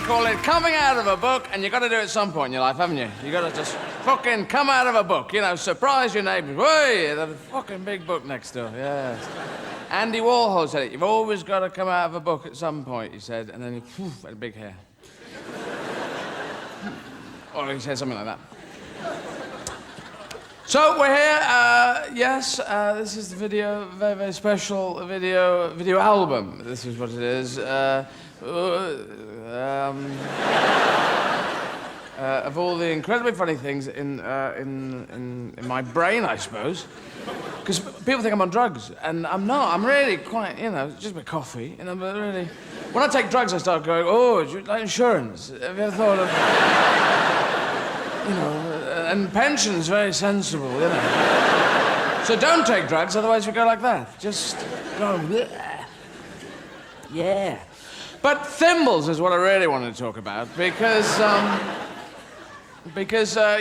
call it coming out of a book, and you got to do it at some point in your life, haven't you? You got to just fucking come out of a book, you know, surprise your neighbours. Whey, there's a fucking big book next door, yes. Andy Warhol said it. You've always got to come out of a book at some point, he said, and then he had a big hair. Or he said something like that. So we're here, yes, this is the video, very, very special video album. This is what it is. Of all the incredibly funny things in my brain, I suppose. Because people think I'm on drugs, and I'm not. I'm really quite, you know, just a bit of coffee, you know, but really... When I take drugs, I start going, oh, like insurance. Have you ever thought of... You know, and pension's very sensible, you know. So don't take drugs, otherwise you go like that. Just go, bleh. Yeah. But thimbles is what I really wanted to talk about, because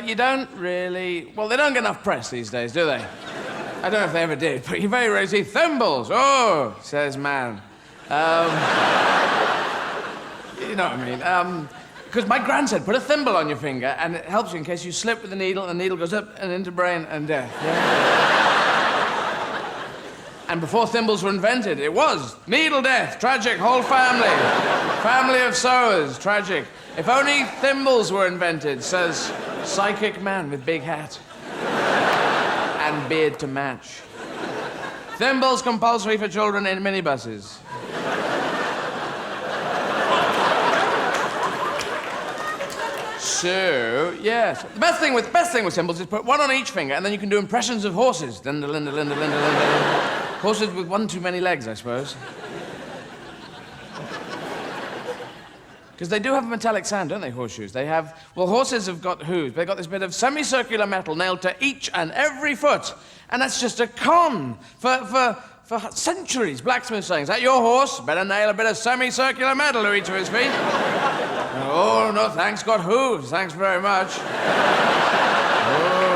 you don't really... Well, they don't get enough press these days, do they? I don't know if they ever did, but you very rarely see thimbles. Oh, says man. You know what I mean? Because my gran said, put a thimble on your finger, and it helps you in case you slip with the needle, and the needle goes up and into brain and death. Yeah? And before thimbles were invented, it was needle death, tragic, whole family. Family of sewers, tragic. If only thimbles were invented, says psychic man with big hat. And beard to match. Thimbles compulsory for children in minibuses. So, yes. The best thing with thimbles is put one on each finger, and then you can do impressions of horses. Linda, Linda, Linda, Linda, Linda. Horses with one too many legs, I suppose. Because they do have a metallic sound, don't they, horseshoes? They have... Well, horses have got hooves. They've got this bit of semicircular metal nailed to each and every foot. And that's just a con for centuries. Blacksmiths saying, is that your horse? Better nail a bit of semicircular metal to each of his feet. Oh, no, thanks, got hooves. Thanks very much. Oh.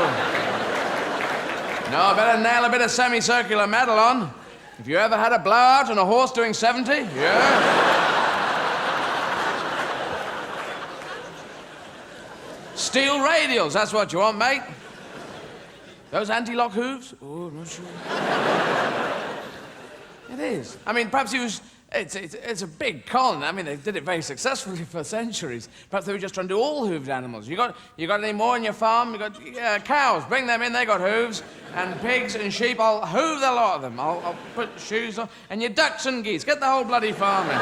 No, better nail a bit of semicircular metal on. Have you ever had a blowout on a horse doing 70? Yeah. Steel radials, that's what you want, mate. Those anti-lock hooves? Oh, not sure. It is. I mean, perhaps he was... It's a big con. I mean, they did it very successfully for centuries. Perhaps they were just trying to do all hooved animals. You got any more in your farm? You got cows. Bring them in. They got hooves. And pigs and sheep. I'll hoof a lot of them. I'll put shoes on. And your ducks and geese. Get the whole bloody farm in.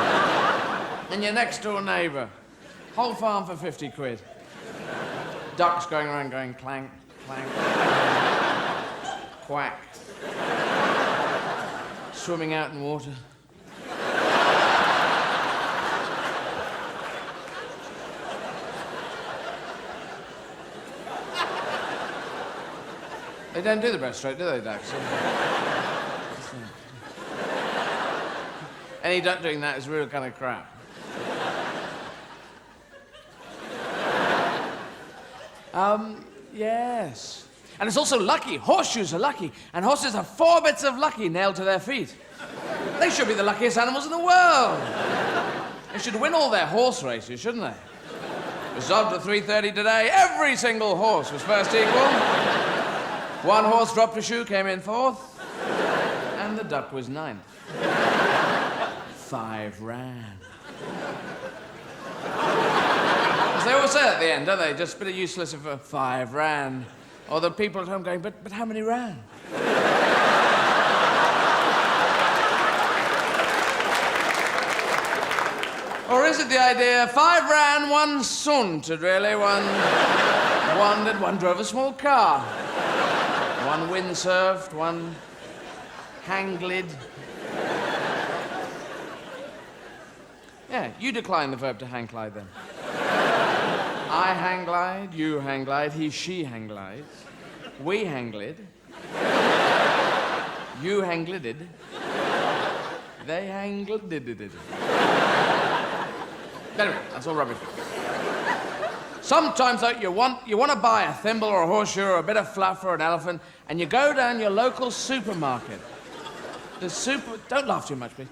And your next door neighbour. Whole farm for 50 quid. Ducks going around going clank, clank, quack. Swimming out in water. They don't do the breaststroke, do they, ducks? Any duck doing that is real kind of crap. Yes. And it's also lucky. Horseshoes are lucky. And horses have 4 bits of lucky nailed to their feet. They should be the luckiest animals in the world. They should win all their horse races, shouldn't they? Result at 3:30 today, every single horse was first equal. 1 horse dropped a shoe, came in 4th. And the duck was 9th. 5 ran. They always say at the end, don't they? Just a bit of useless if 5 ran. Or the people at home going, but how many ran? Or is it the idea, 5 ran, 1 sauntered, really? One drove a small car. 1 windsurfed, 1 hang-glid. Yeah, you decline the verb to hang-glide then. I hang-glide, you hang-glide, he, she hang-glides. We hang-glid. You hang-glided. They hang-glided. Anyway, that's all rubbish. Sometimes, though, you want to buy a thimble or a horseshoe or a bit of fluff or an elephant, and you go down your local supermarket. Don't laugh too much, please.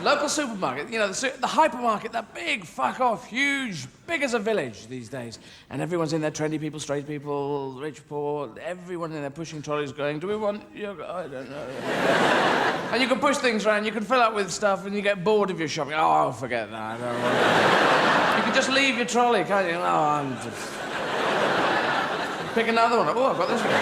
Local supermarket, you know, the hypermarket, that big, fuck-off, huge, big as a village these days. And everyone's in there, trendy people, straight people, rich, poor, everyone in there pushing trolleys going, do we want yogurt? I don't know. And you can push things around, you can fill up with stuff, and you get bored of your shopping. Oh, forget that, I don't want it. You can just leave your trolley, can't you? Oh, I'm just... Pick another one. Oh, I've got this one.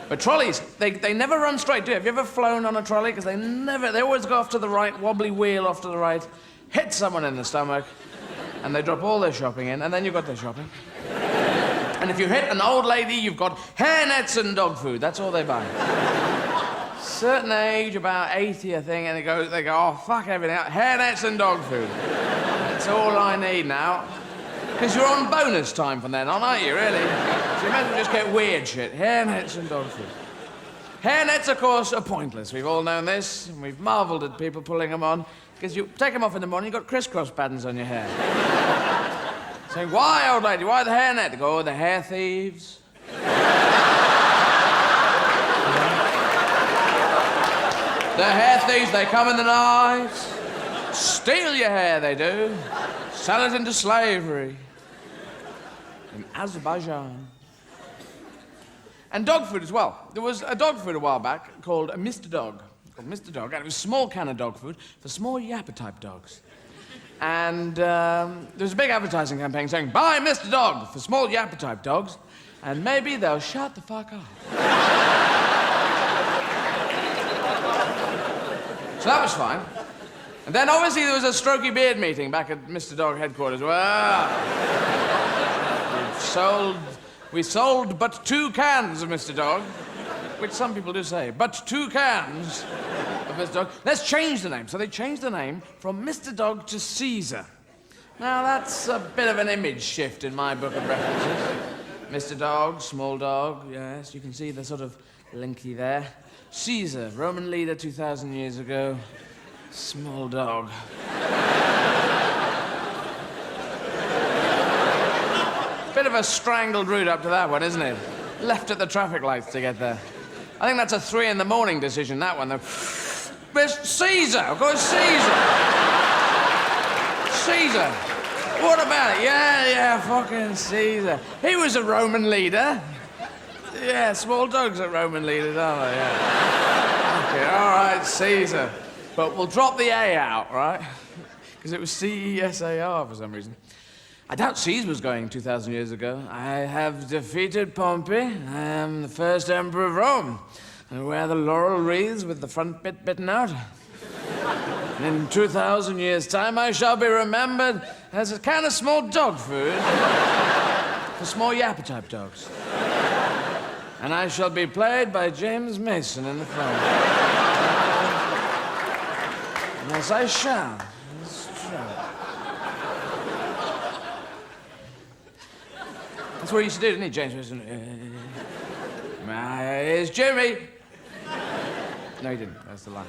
But trolleys, they never run straight, do you? Have you ever flown on a trolley? Because they always go off to the right, wobbly wheel off to the right, hit someone in the stomach, and they drop all their shopping in, and then you've got their shopping. And if you hit an old lady, you've got hairnets and dog food. That's all they buy. Certain age, about 80, I think, and they go, oh, fuck everything out. Hairnets and dog food. That's all I need now. Because you're on bonus time from then on, aren't you, really? So you might as well just get weird shit. Hairnets and dog food. Hairnets, of course, are pointless. We've all known this, and we've marvelled at people pulling them on, because you take them off in the morning, you've got crisscross patterns on your hair. Saying, why, old lady, why the hairnet? They go, oh, the hair thieves. The hair thieves, they come in the night, steal your hair, they do, sell it into slavery. In Azerbaijan. And dog food as well. There was a dog food a while back called Mr. Dog. And it was a small can of dog food for small yapper-type dogs. And there was a big advertising campaign saying, buy Mr. Dog for small yapper-type dogs, and maybe they'll shut the fuck up. So that was fine. And then obviously there was a Strokey Beard meeting back at Mr. Dog headquarters. Well, we sold but 2 cans of Mr. Dog, which some people do say, but 2 cans of Mr. Dog. Let's change the name. So they changed the name from Mr. Dog to Caesar. Now that's a bit of an image shift in my book of references. Mr. Dog, small dog, yes, you can see the sort of linky there. Caesar, Roman leader 2,000 years ago, small dog. Bit of a strangled route up to that one, isn't it? Left at the traffic lights to get there. I think that's a 3 in the morning decision, that one, though. But Caesar, of course, Caesar. Caesar. What about it? Yeah, fucking Caesar. He was a Roman leader. Yeah, small dogs are Roman leaders, aren't they? Yeah. Okay, all right, Caesar. But we'll drop the A out, right? Because it was C-E-S-A-R for some reason. I doubt Caesar was going 2,000 years ago. I have defeated Pompey. I am the first emperor of Rome. I wear the laurel wreaths with the front bit bitten out. And in 2,000 years' time, I shall be remembered as a kind of small dog food for small yapper-type dogs. And I shall be played by James Mason in the film. Yes, I shall. That's true. That's what he used to do, didn't he, James Mason? Here's Jimmy. No, he didn't. That's the line.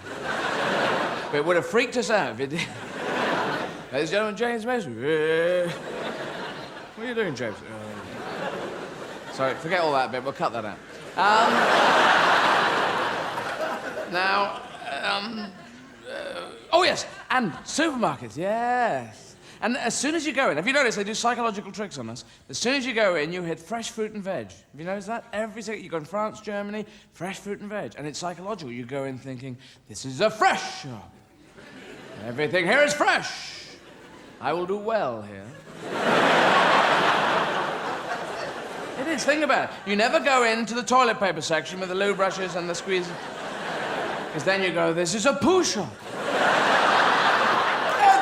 But it would have freaked us out if he did. Ladies and gentlemen, James Mason. What are you doing, James? Sorry, forget all that bit. We'll cut that out. Oh, yes, and supermarkets, yes. And as soon as you go in, have you noticed they do psychological tricks on us? As soon as you go in, you hit fresh fruit and veg. Have you noticed that? Every second, you go in France, Germany, fresh fruit and veg. And it's psychological. You go in thinking, this is a fresh shop. Everything here is fresh. I will do well here. It is, think about it. You never go into the toilet paper section with the loo brushes and the squeeze. Because then you go, this is a poo shop.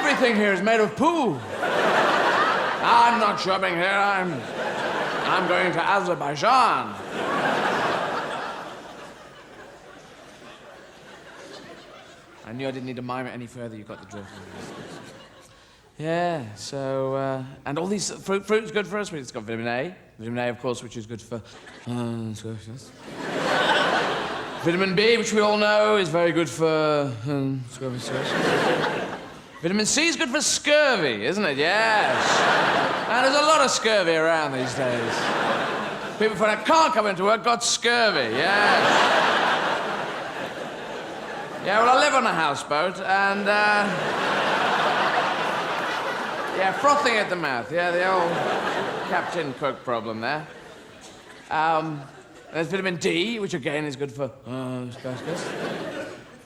Everything here is made of poo. I'm not shopping here, I'm going to Azerbaijan. I knew I didn't need to mime it any further, you got the drift. Yeah, so, and all these, fruit is good for us, it's got vitamin A. Vitamin A, of course, which is good for, vitamin B, which we all know, is very good for, Vitamin C is good for scurvy, isn't it? Yes. And there's a lot of scurvy around these days. People find out can't come into work, got scurvy, yes. Yeah, well, I live on a houseboat, and, yeah, frothing at the mouth. Yeah, the old Captain Cook problem there. There's vitamin D, which again is good for...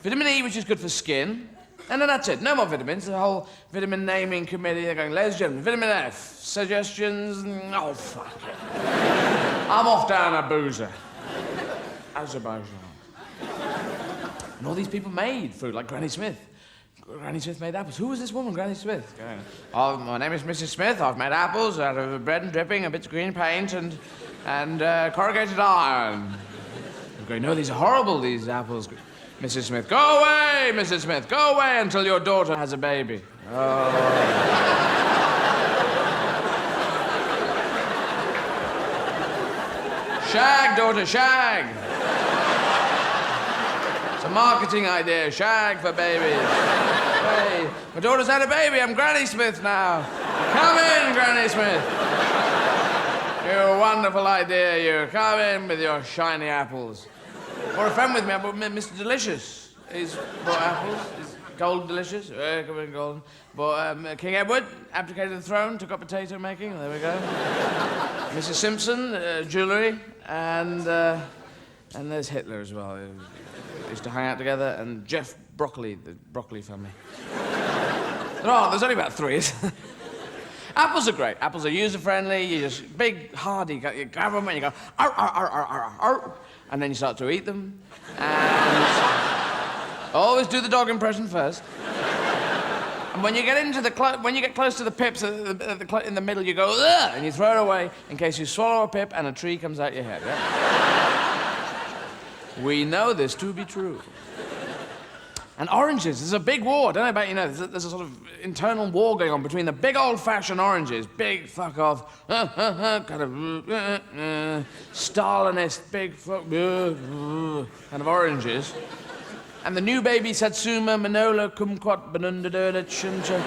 Vitamin E, which is good for skin. And then that's it. No more vitamins. The whole vitamin naming committee, they're going, ladies and gentlemen, vitamin F, suggestions... Oh, fuck it. I'm off down a boozer. Azerbaijan. And all these people made food, like Granny Smith. Granny Smith made apples. Who was this woman, Granny Smith? Going, oh, my name is Mrs. Smith. I've made apples out of bread and dripping, a bit of green paint, and corrugated iron. I'm going, no, these are horrible, these apples. Mrs. Smith, go away, Mrs. Smith, go away until your daughter has a baby. Oh. Shag, daughter, shag. It's a marketing idea, shag for babies. Hey, my daughter's had a baby, I'm Granny Smith now. Come in, Granny Smith. You wonderful idea, you. Come in with your shiny apples. Brought a friend with me, I brought Mr. Delicious. He's brought apples, he's gold delicious. Come in, golden. Brought King Edward, abdicated the throne, took up potato making, there we go. Mrs. Simpson, jewellery, and there's Hitler as well. They used to hang out together, and Jeff Broccoli, the Broccoli family. There's only about 3. Apples are great. Apples are user-friendly. You just, big, hardy, you grab them and you go, arr, arr, arr, arr, arr, arr, and then you start to eat them. And always do the dog impression first. And when you get into when you get close to the pips in the middle, you go, ugh, and you throw it away in case you swallow a pip and a tree comes out your head. Yeah? We know this to be true. And oranges, there's a big war. I don't know about you know, there's a sort of internal war going on between the big old-fashioned oranges, big fuck-off, kind of Stalinist, big fuck, kind of oranges, and the new baby Satsuma, Manola, Kumquat, Benundadurda, Chuncha,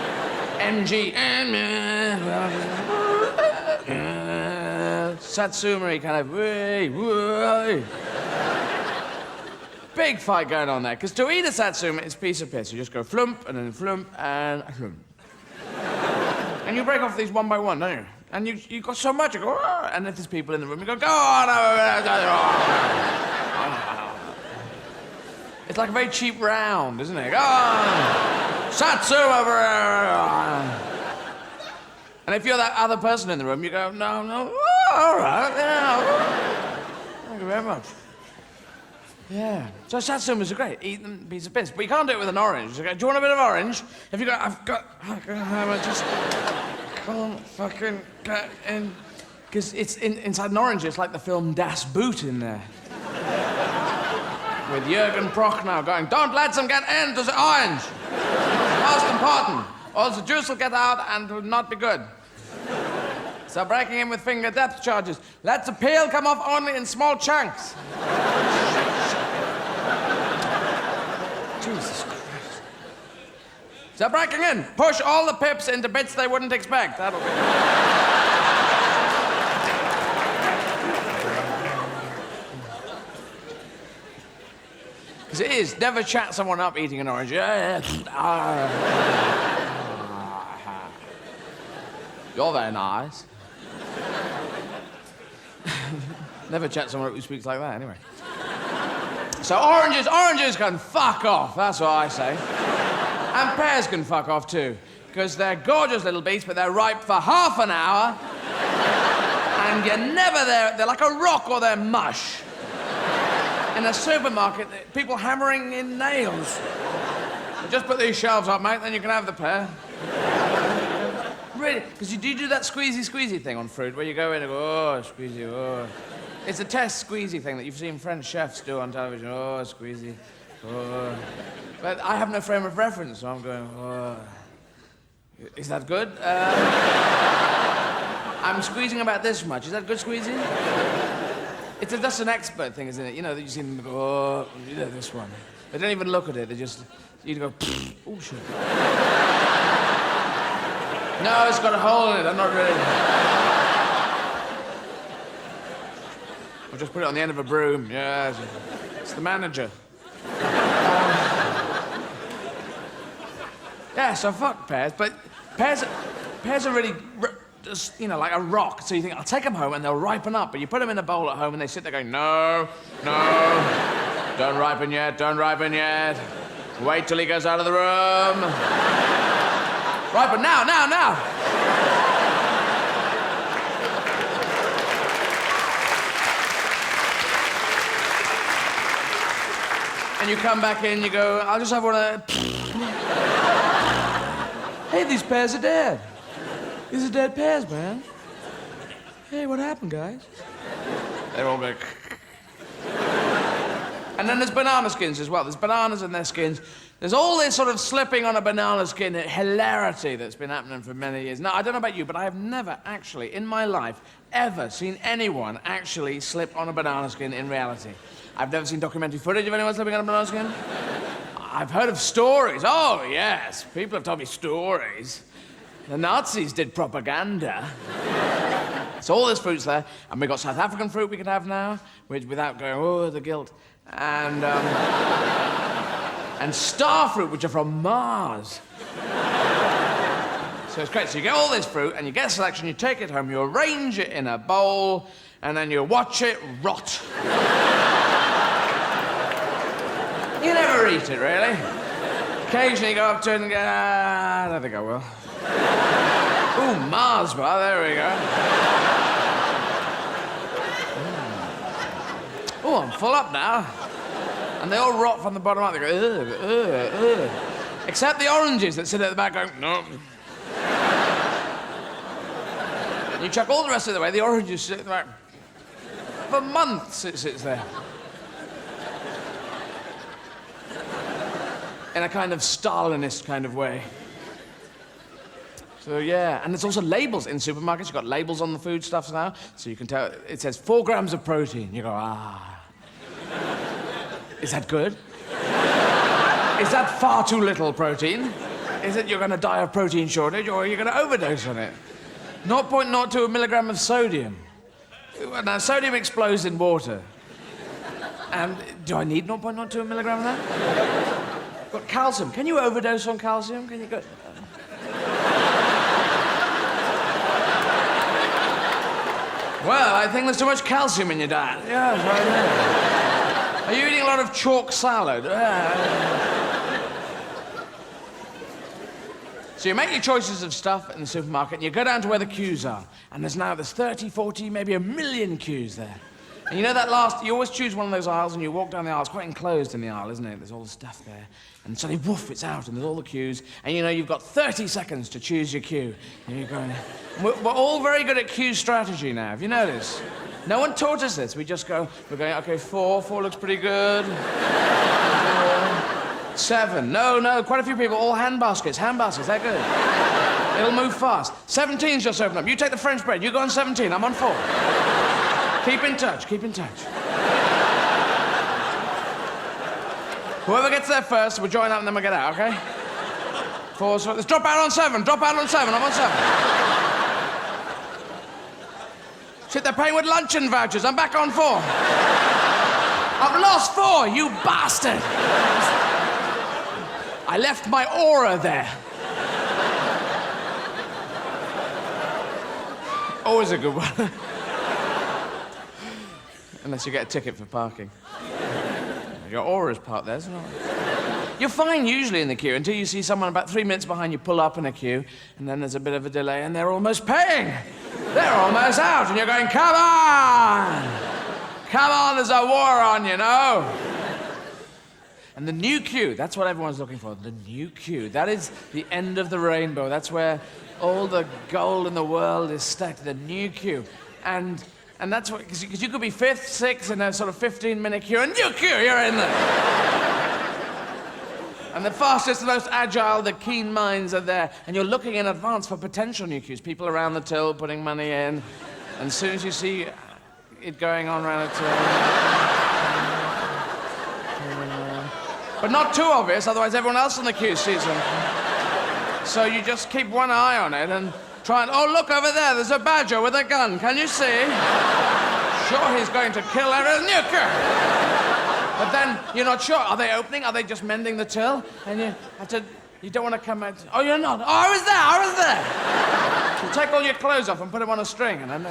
MG, Satsuma, kind of, big fight going on there, because to eat a satsuma, it's a piece of piss. You just go flump, and then flump, and flump. And you break off these one by one, don't you? And you got so much, you go, oh, and if there's people in the room, you go, go on. It's like a very cheap round, isn't it? Go on. Satsuma. And if you're that other person in the room, you go, no, oh, all right, yeah. Thank you very much. Yeah. So satsumas are great. Eat them, piece of piss. But you can't do it with an orange. You go, do you want a bit of orange? Have you got... I just... Can't fucking get in... Because it's inside an orange, it's like the film Das Boot in there. With Jürgen Prochnow going, don't let them get into the orange. Most important. Or the juice will get out and will not be good. So breaking in with finger depth charges. Let the peel come off only in small chunks. Jesus Christ. So breaking in. Push all the pips into bits they wouldn't expect. That'll be... Because it is. Never chat someone up eating an orange. You're very nice. Never chat someone up who speaks like that, anyway. So oranges can fuck off, that's what I say. And pears can fuck off too, because they're gorgeous little beasts, but they're ripe for half an hour, and you're never there. They're like a rock or they're mush. In a supermarket, people hammering in nails. Just put these shelves up, mate, then you can have the pear. Really, because you do that squeezy thing on fruit, where you go in and go, oh, squeezy, oh. It's a test squeezy thing that you've seen French chefs do on television. Oh, squeezy. Oh. But I have no frame of reference, so I'm going, oh. Is that good? I'm squeezing about this much. Is that good squeezing? That's an expert thing, isn't it? You know, that you see them go, oh, you know, this one. They don't even look at it. They just, you go, oh, shit. No, it's got a hole in it. I'm not ready. I'll just put it on the end of a broom. Yeah, it's the manager. Yeah, so fuck pears. But pears are really, just, you know, like a rock. So you think, I'll take them home and they'll ripen up. But you put them in a bowl at home and they sit there going, no, don't ripen yet, don't ripen yet. Wait till he goes out of the room. Ripen now. And you come back in, you go, I'll just have one of the... Hey, these pears are dead. These are dead pears, man. Hey, what happened, guys? They're all going... And then there's banana skins as well. There's bananas in their skins. There's all this sort of slipping on a banana skin hilarity that's been happening for many years. Now, I don't know about you, but I have never actually, in my life, ever seen anyone actually slip on a banana skin in reality. I've never seen documentary footage of anyone slipping on a banana skin. I've heard of stories. Oh, yes. People have told me stories. The Nazis did propaganda. So all this fruit's there, and we've got South African fruit we can have now, which, without going, oh, the guilt. And star fruit, which are from Mars. So it's great. So you get all this fruit, and you get a selection, you take it home, you arrange it in a bowl, and then you watch it rot. You never eat it, really. Occasionally you go up to it and go, I don't think I will. Ooh, Mars bar, there we go. Oh, I'm full up now. And they all rot from the bottom up. They go, ugh. Except the oranges that sit at the back going, no. You chuck all the rest of the way, the oranges sit at the back. For months it sits there. In a kind of Stalinist kind of way. So, yeah, and there's also labels in supermarkets. You've got labels on the foodstuffs now, so you can tell. It says 4 grams of protein. You go, ah. Is that good? Is that far too little protein? Is it you're going to die of protein shortage, or are you going to overdose on it? 0.02 milligram of sodium. Now, sodium explodes in water. And do I need 0.02 milligram of that? Got calcium. Can you overdose on calcium? Can you go... Well, I think there's too much calcium in your diet. Yeah, that's right there. Are you eating a lot of chalk salad? So you make your choices of stuff in the supermarket, and you go down to where the queues are. And there's 30, 40, maybe 1 million queues there. And you know that you always choose one of those aisles, and you walk down the aisle. It's quite enclosed in the aisle, isn't it? There's all the stuff there. And suddenly, woof, it's out, and there's all the queues. And you know, you've got 30 seconds to choose your queue. And you're going... We're all very good at queue strategy now. Have you noticed? No one taught us this. We just go, we're going, okay, 4 looks pretty good. 7, no, quite a few people, all hand baskets, they're good. It'll move fast. 17's just opened up. You take the French bread, you go on 17, I'm on 4. Keep in touch. Whoever gets there first, we'll join up and then we'll get out, okay? 4, so let's drop out on 7, I'm on 7. Shit, they're paying with luncheon vouchers, I'm back on 4. I've lost 4, you bastard! I left my aura there. Always a good one. Unless you get a ticket for parking. Your aura's parked there, isn't it? You're fine usually in the queue until you see someone about 3 minutes behind you pull up in a queue, and then there's a bit of a delay, and they're almost paying. They're almost out, and you're going, come on! Come on, there's a war on, you know? And the new queue, that's what everyone's looking for, the new queue. That is the end of the rainbow. That's where all the gold in the world is stacked, the new queue. And that's what, because you could be 5th, 6th in a sort of 15-minute queue, and new queue, you're in there. And the fastest, the most agile, the keen minds are there. And you're looking in advance for potential new queues, people around the till putting money in. And as soon as you see it going on around the till... But not too obvious, otherwise everyone else in the queue sees them. So you just keep one eye on it and try and... Oh, look over there, there's a badger with a gun. Can you see? Sure, he's going to kill every new queue. But then you're not sure. Are they opening? Are they just mending the till? And you have to You don't want to come out? Oh, you're not? Oh, I was there. You take all your clothes off and put them on a string, and then...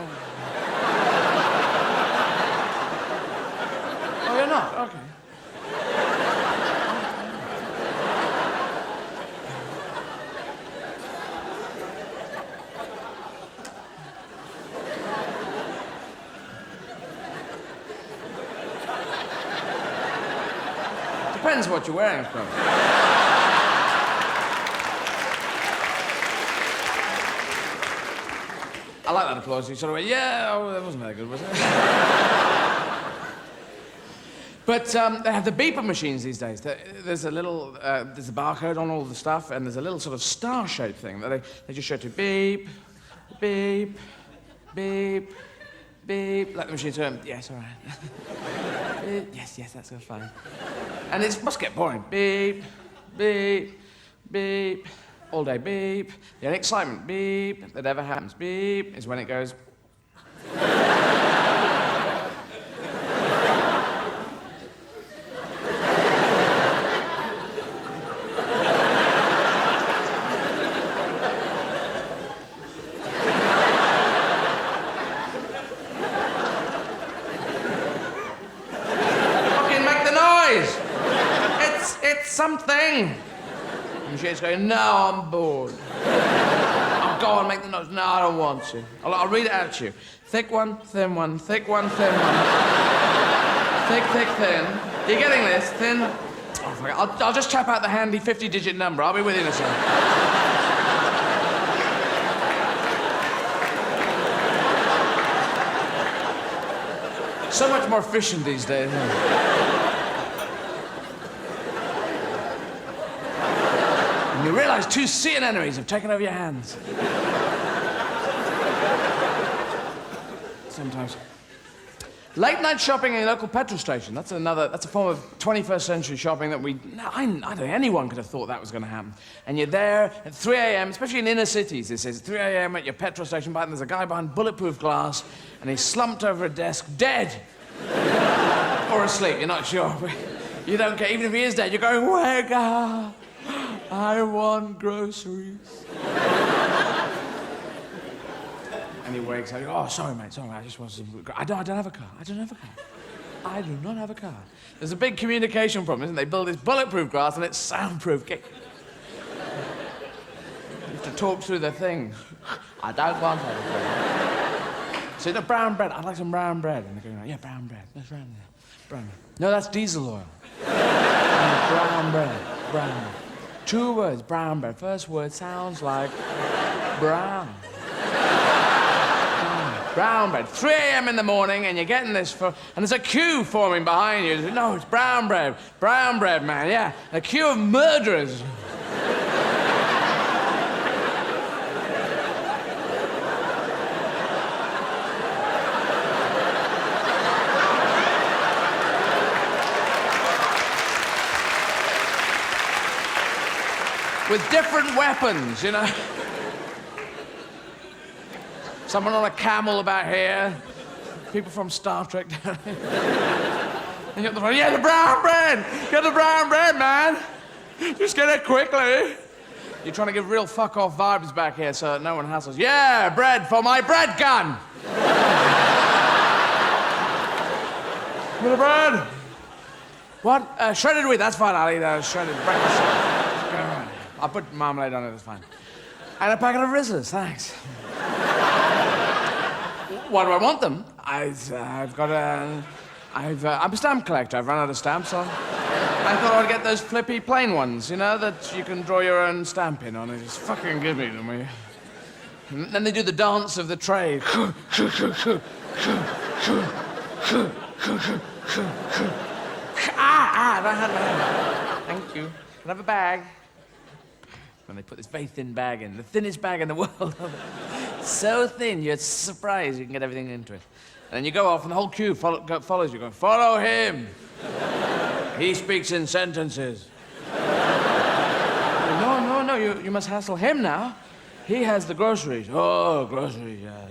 Oh, you're not? Okay. Depends what you're wearing, of course. I like that applause. You sort of went, yeah, oh, that wasn't very good, was it? But they have the beeper machines these days. There's a little, there's a barcode on all the stuff, and there's a little sort of star-shaped thing that they just show to beep, beep, beep, beep. Like the machine's going, yes, all right. Yes, that's fine. And it must get boring. Beep, beep, beep. All day beep. The only excitement beep that ever happens beep is when it goes. Fucking make the noise! It's something! And she's going, no, I'm bored. Oh, go on, make the noise. No, I don't want to. I'll read it out to you. Thick one, thin one, thick one, thin one. Thick, thick, thin. You're getting this? Thin. Oh, fuck it. I'll just tap out the handy 50-digit number. I'll be with you in a second. So much more efficient these days. And you realise 2 seeing enemies have taken over your hands. Sometimes. Late night shopping in your local petrol station. That's a form of 21st century shopping that I don't think anyone could have thought that was going to happen. And you're there at 3 a.m., especially in inner cities, this is 3 a.m. at your petrol station, and there's a guy behind bulletproof glass, and he's slumped over a desk, dead. Or asleep, you're not sure. You don't care, even if he is dead, you're going, wake up. I want groceries. And he wakes up, oh, sorry, mate, I just want some... I don't have a car. I do not have a car. There's a big communication problem, isn't there? They build this bulletproof glass and it's soundproof. You have to talk through the thing. I don't want anything. So the brown bread, I'd like some brown bread. And they're going, yeah, brown bread. That's brown bread. No, that's diesel oil. Brown bread, brown. 2 words, brown bread. First word sounds like brown. Brown bread. 3 a.m. in the morning, and you're getting this and there's a queue forming behind you. No, it's brown bread, man, yeah. A queue of murderers. With different weapons, you know. Someone on a camel about here. People from Star Trek down here. And you're the yeah, the brown bread! Get the brown bread, man! Just get it quickly. You're trying to give real fuck-off vibes back here so no one hassles. Yeah, bread for my bread gun! With a bread? What? Shredded wheat, that's fine. I'll eat shredded breakfast. I'll put marmalade on it, that's fine. And a packet of Rizzlers, thanks. Why do I want them? I'm a stamp collector. I've run out of stamps, so I thought I'd get those flippy plain ones, you know, that you can draw your own stamp in on. Just fucking give me them, will you? And then they do the dance of the tray. Thank you. Can I have a bag? And they put this very thin bag in, the thinnest bag in the world. So thin, you're surprised you can get everything into it. And then you go off, and the whole queue follows you, going, follow him. He speaks in sentences. No, you must hassle him now. He has the groceries. Oh, groceries, yeah.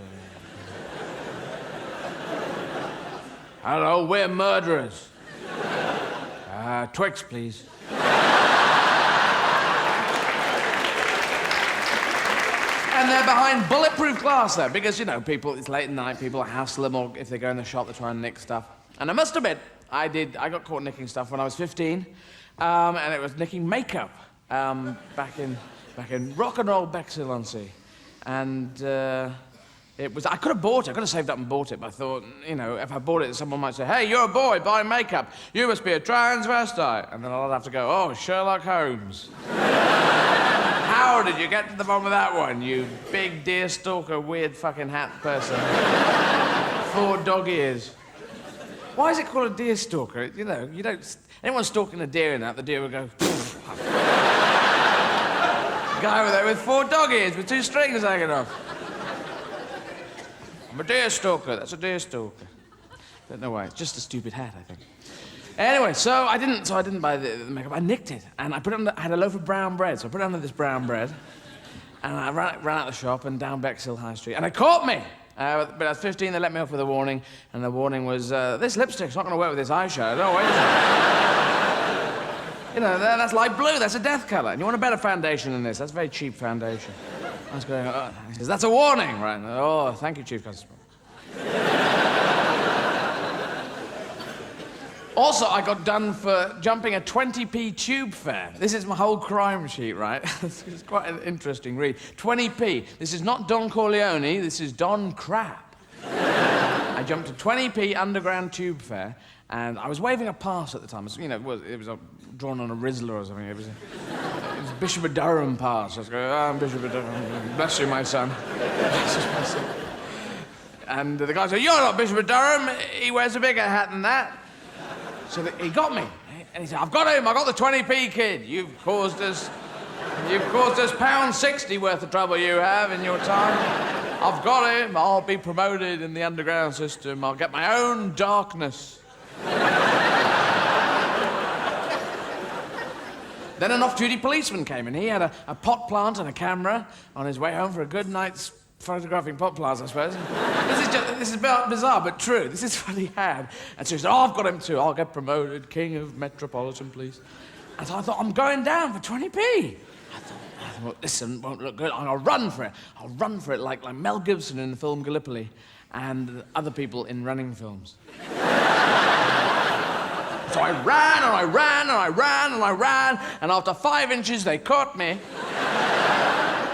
Hello, we're murderers. Twix, please. And they're behind bulletproof glass there, because, you know, people, it's late at night, people hassle them, or if they go in the shop, they try and nick stuff. And I must admit, I got caught nicking stuff when I was 15, and it was nicking makeup, back in rock and roll Bexhill-on-Sea. And, I could have bought it, I could have saved up and bought it, but I thought, you know, if I bought it, someone might say, hey, you're a boy buying makeup, you must be a transvestite. And then I'd have to go, oh, Sherlock Holmes. How did you get to the bottom of that one, you big deerstalker, weird fucking hat person? 4 dog ears. Why is it called a deerstalker? You know, you don't... Anyone stalking a deer in that, the deer would go... Guy over there with 4 dog ears with 2 strings hanging off. I'm a deerstalker, that's a deerstalker. Don't know why, it's just a stupid hat, I think. Anyway, so I didn't buy the makeup. I nicked it, and I had a loaf of brown bread, so I put it under this brown bread, and I ran out the shop and down Bexhill High Street, and it caught me. But I was 15, they let me off with a warning, and the warning was, this lipstick's not going to work with this eyeshadow. No, wait a second. You know, that's light blue, that's a death colour, and you want a better foundation than this. That's very cheap foundation. I was going, oh. He says, that's a warning, right? Oh, thank you, Chief Constable. Also, I got done for jumping a 20p tube fare. This is my whole crime sheet, right? It's quite an interesting read. 20p. This is not Don Corleone, this is Don Crap. I jumped a 20p underground tube fare, and I was waving a pass at the time. You know, it was drawn on a Rizzler or something. It was Bishop of Durham pass. I was going, oh, I'm Bishop of Durham. Bless you, my son. Bless you, my son. And the guy said, you're not Bishop of Durham. He wears a bigger hat than that. So he got me, and he said, I've got him, I got the 20p kid. You've caused us £1.60 worth of trouble you have in your time. I've got him, I'll be promoted in the underground system, I'll get my own darkness. Then an off-duty policeman came in. He had a pot plant and a camera on his way home for a good night's photographing pot plants, I suppose. This is bizarre, but true. This is what he had. And so he said, oh, I've got him too. I'll get promoted, King of Metropolitan Police. And so I thought, I'm going down for 20p. I thought, well, this won't look good. I'll run for it. I'll run for it like Mel Gibson in the film Gallipoli and other people in running films. So I ran, and I ran, and I ran, and I ran, and after 5 inches, they caught me.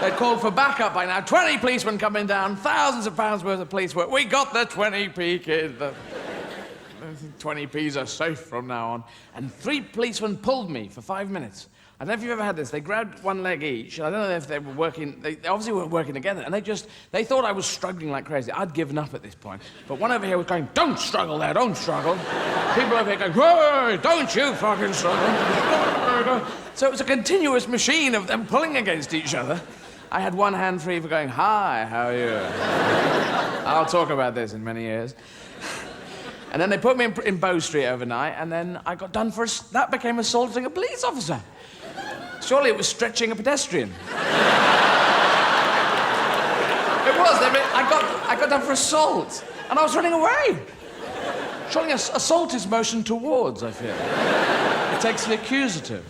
They'd called for backup by now. 20 policemen coming down, thousands of pounds worth of police work. We got the 20p kid. The 20p's are safe from now on. And 3 policemen pulled me for 5 minutes. I don't know if you've ever had this. They grabbed 1 leg each. I don't know if they were working. They obviously weren't working together. And they thought I was struggling like crazy. I'd given up at this point. But one over here was going, don't struggle there, don't struggle. People over here going, hey, don't you fucking struggle. So it was a continuous machine of them pulling against each other. I had one hand free for going, hi, how are you? I'll talk about this in many years. And then they put me in Bow Street overnight, and then I got done for that became assaulting a police officer. Surely it was stretching a pedestrian. It was. I got done for assault, and I was running away. Surely assault is motion towards, I feel. It takes the accusative.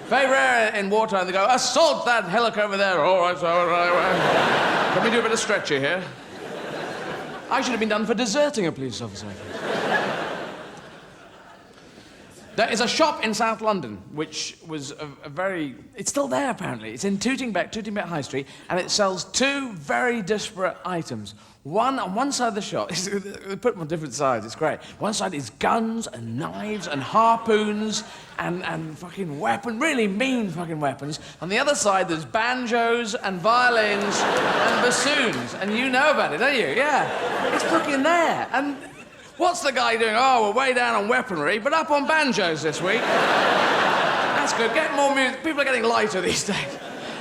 Very rare in wartime, they go, assault that hillock over there. All right, all right. Can we do a bit of stretcher here? I should have been done for deserting a police officer. There is a shop in South London, which was a very... It's still there, apparently. It's in Tooting Bec High Street, and it sells 2 very disparate items. One, on one side of the shop, they put them on different sides, it's great. One side is guns and knives and harpoons and fucking really mean fucking weapons. On the other side, there's banjos and violins and bassoons. And you know about it, don't you? Yeah. It's fucking there. And what's the guy doing? Oh, we're way down on weaponry, but up on banjos this week. That's good. Get more music. People are getting lighter these days.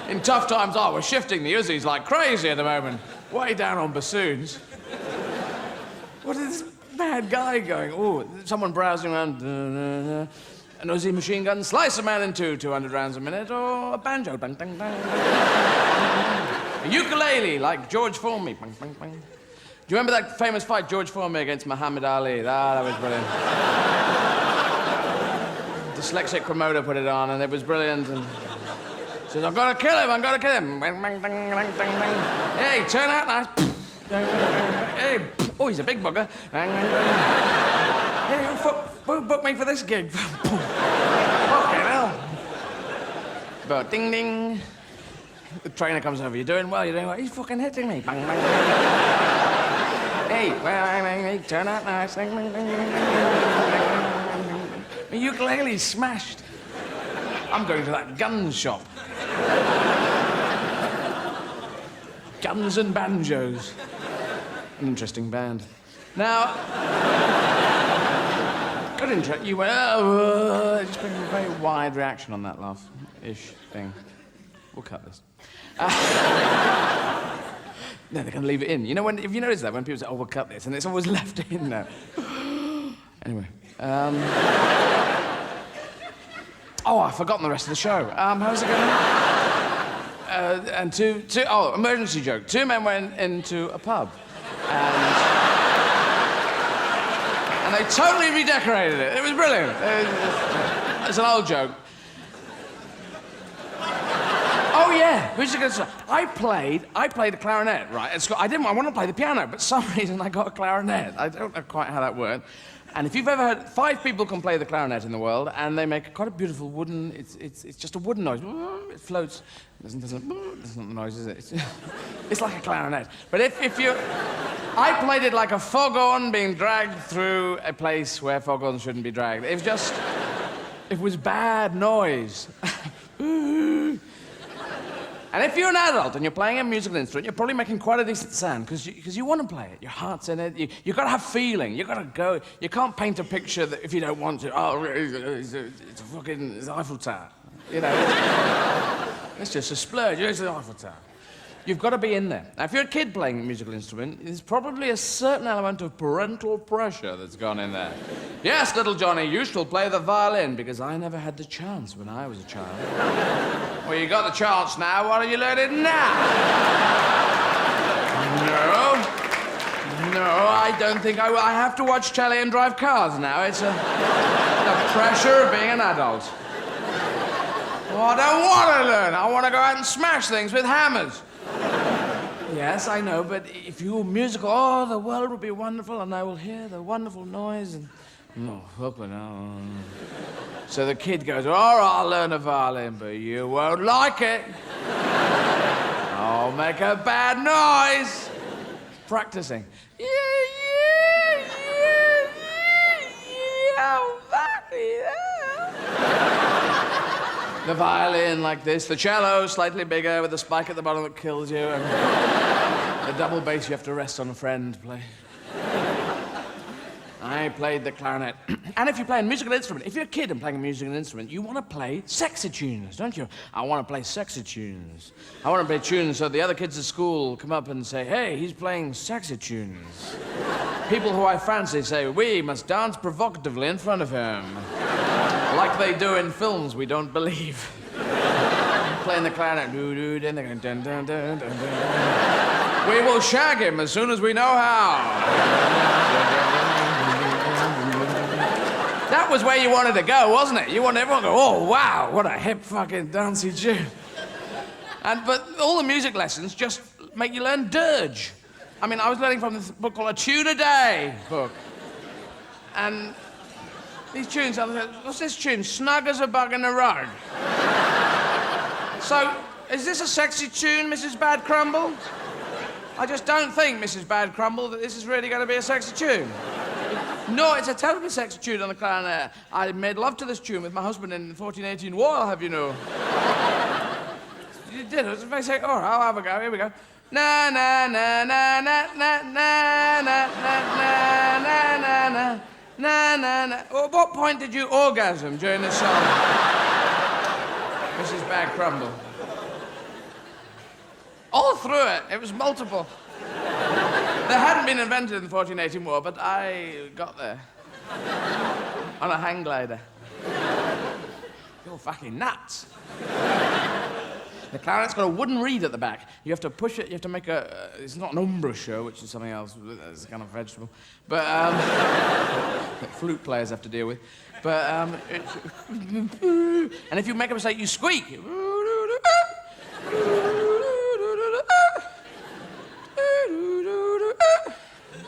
In tough times, oh, we're shifting the Uzis like crazy at the moment. Way down on bassoons. What is this mad guy going? Oh, someone browsing around. An Uzi machine gun, slice a man in 2, 200 rounds a minute, or a banjo, bang, bang, bang. A ukulele, like George Formby, bang, bang, bang. Do you remember that famous fight, George Formby against Muhammad Ali? That was brilliant. Dyslexic promoter put it on, and it was brilliant. And Says, I've got to kill him, I've got to kill him. Bang, bang, bang, bang, bang, bang. Hey, turn out nice. Hey, oh, he's a big bugger. Bang, bang, bang. Hey, who booked me for this gig? Fucking hell. But ding, ding. The trainer comes over. You're doing well, you're doing well. He's fucking hitting me. Bang, bang, bang. Hey, well, turn out nice. Bang, bang, bang, bang, bang, bang. My ukulele's smashed. I'm going to that gun shop. Guns and Banjos. An interesting band. Now, good intro. You went, just bring a very wide reaction on that laugh-ish thing. We'll cut this. No, they can leave it in. You know, if you notice that, when people say, oh, we'll cut this, and it's always left in there. Anyway. Oh, I've forgotten the rest of the show. How's it going? And emergency joke. Two men went into a pub, and they totally redecorated it. It was brilliant. It's an old joke. Oh yeah, who's it going to say? I played the clarinet, right? At school. I want to play the piano, but for some reason I got a clarinet. I don't know quite how that worked. And if you've ever heard, 5 people can play the clarinet in the world, and they make quite a beautiful wooden. It's just a wooden noise. It floats. That's not the noise, is it? It's like a clarinet. But if you, I played it like a foghorn being dragged through a place where foghorns shouldn't be dragged. It was bad noise. And if you're an adult and you're playing a musical instrument, you're probably making quite a decent sound because you want to play it. Your heart's in it. You've got to have feeling. You've got to go. You can't paint a picture that if you don't want to. Oh, it's the Eiffel Tower. You know, it's just a splurge. It's the Eiffel Tower. You've got to be in there. Now, if you're a kid playing a musical instrument, there's probably a certain element of parental pressure that's gone in there. Yes, little Johnny, you shall play the violin, because I never had the chance when I was a child. Well, you got the chance now, why don't you learn it now? No, I don't think I will. I have to watch telly and drive cars now. It's the pressure of being an adult. Oh, I don't want to learn. I want to go out and smash things with hammers. Yes, I know, but if you were musical, oh, the world would be wonderful, and I will hear the wonderful noise, and... Oh, fucking hell. So the kid goes, all right, I'll learn a violin, but you won't like it. I'll make a bad noise. Practicing. Yeah, the violin like this, the cello slightly bigger with the spike at the bottom that kills you, and the double bass you have to rest on a friend to play. I played the clarinet. And if you play a musical instrument, if you're a kid and playing a musical instrument, you want to play sexy tunes, don't you? I want to play sexy tunes. I want to play tunes so the other kids at school come up and say, hey, he's playing sexy tunes. People who I fancy say, we must dance provocatively in front of him. Like they do in films we don't believe. Playing the clarinet, then they're going dun dun dun dun dun. We will shag him as soon as we know how. That was where you wanted to go, wasn't it? You wanted everyone to go, oh wow, what a hip fucking dancey tune. But all the music lessons just make you learn dirge. I mean, I was learning from this book called A Tune a Day book. And these tunes, what's this tune? Snug as a bug in a rug. So, is this a sexy tune, Mrs. Bad Crumble? I just don't think, Mrs. Bad Crumble, that this is really going to be a sexy tune. No, it's a terribly sexy tune on the clarinet. I made love to this tune with my husband in the 1418 war, I'll have you know. You did, it was very sexy. All right, I'll have a go, here we go. Na na na na na na na na na na na na. Na, na, na. At what point did you orgasm during the song? Mrs. Bad Crumble. All through it. It was multiple. They hadn't been invented in the 1418 war, but I got there. On a hang glider. You're fucking nuts. The clarinet's got a wooden reed at the back. You have to push it, you have to make a... it's not an embouchure, which is something else. It's a kind of vegetable. But, that flute players have to deal with. But, and if you make a mistake, you squeak.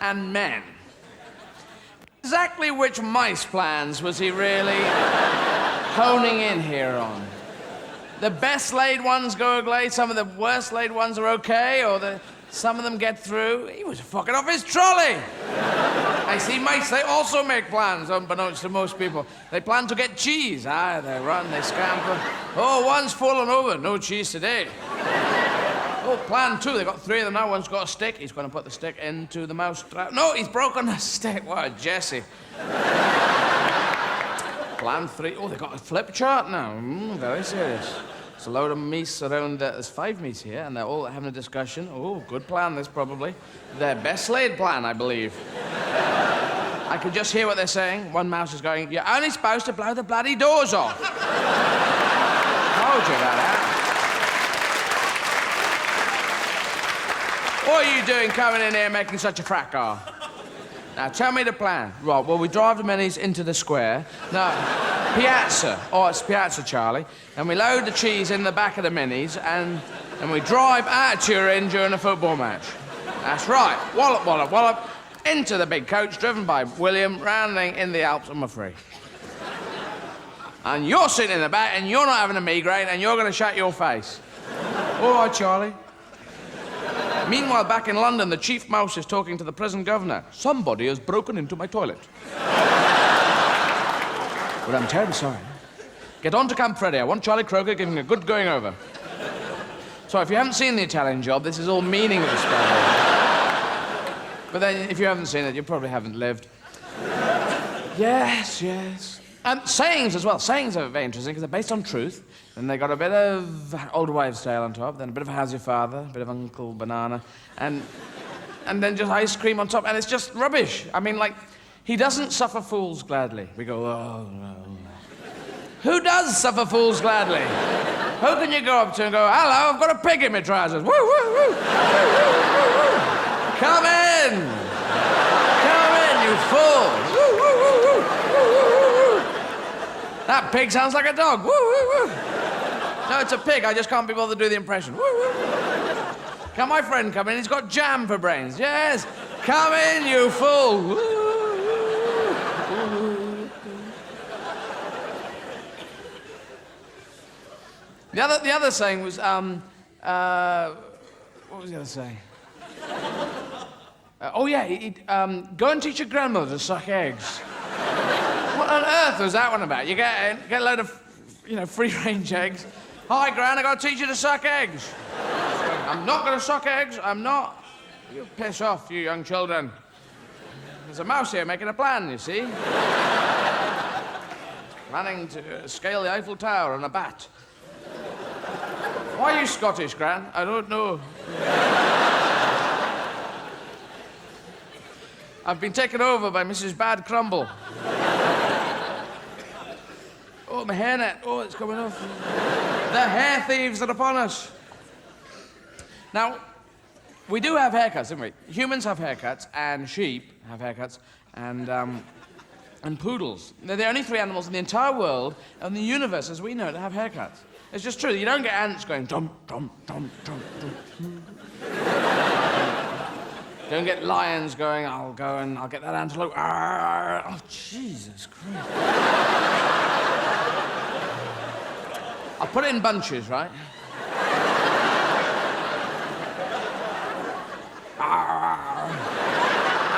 and men. Exactly which mice plans was he really honing in here on? The best laid ones go away, some of the worst laid ones are okay, or some of them get through. He was fucking off his trolley. I see mice, they also make plans, unbeknownst to most people. They plan to get cheese. They run, they scamper. Oh, one's fallen over, no cheese today. Oh, plan 2, they got 3 of them now. One's got a stick, he's going to put the stick into the mouse trap. No, he's broken the stick. What, Jesse. Plan 3, oh, they got a flip chart now. Very serious. It's a load of meese around, there's 5 meese here, and they're all having a discussion. Oh, good plan, this probably. Their best laid plan, I believe. I could just hear what they're saying. One mouse is going, "You're only supposed to blow the bloody doors off." Told you about that. What are you doing coming in here making such a fracas? Now, tell me the plan. Right, well, we drive the minis into the square. No, Piazza. Oh, it's Piazza, Charlie. And we load the cheese in the back of the minis, and we drive out of Turin during a football match. That's right. Wallop, wallop, wallop. Into the big coach driven by William, rounding in the Alps, I'm afraid. And you're sitting in the back, and you're not having a migraine, and you're going to shut your face. All right, Charlie. Meanwhile, back in London, the chief mouse is talking to the prison governor. Somebody has broken into my toilet. But I'm terribly sorry. Get on to Camp Freddy. I want Charlie Croker giving a good going over. So if you haven't seen The Italian Job, this is all meaningless, by the way. But then, if you haven't seen it, you probably haven't lived. Yes, yes. And sayings as well. Sayings are very interesting because they're based on truth. And they got a bit of old wives' tale on top, then a bit of How's Your Father, a bit of Uncle Banana, and then just ice cream on top, and it's just rubbish. I mean, like, he doesn't suffer fools gladly. We go, oh, no. Who does suffer fools gladly? Who can you go up to and go, "Hello, I've got a pig in my trousers. Woo, woo, woo, woo, woo, woo, woo. Come in! Come in, you fool! Woo, woo, woo, woo, woo, woo, woo. That pig sounds like a dog. Woo, woo, woo. No, it's a pig. I just can't be bothered to do the impression. Woo, woo, woo. Can my friend come in? He's got jam for brains. Yes. Come in, you fool. Woo, woo, woo. The other saying was, what was the other saying? Oh, yeah, go and teach your grandmother to suck eggs. What on earth was that one about? You get a load of, free-range eggs. Hi, Gran, I got to teach you to suck eggs. I'm not going to suck eggs, I'm not. You piss off, you young children. There's a mouse here making a plan, you see. Planning to scale the Eiffel Tower on a bat. Why are you Scottish, Gran? I don't know. I've been taken over by Mrs. Bad Crumble. Oh, my hairnet. Oh, it's coming off. The hair thieves are upon us. Now, we do have haircuts, don't we? Humans have haircuts, and sheep have haircuts, and poodles. They're the only 3 animals in the entire world and the universe, as we know, to have haircuts. It's just true. You don't get ants going dum, dum, dum, dum, dum. Don't get lions going, I'll go and I'll get that antelope. Arr. Oh, Jesus Christ. I'll put it in bunches, right? Arr.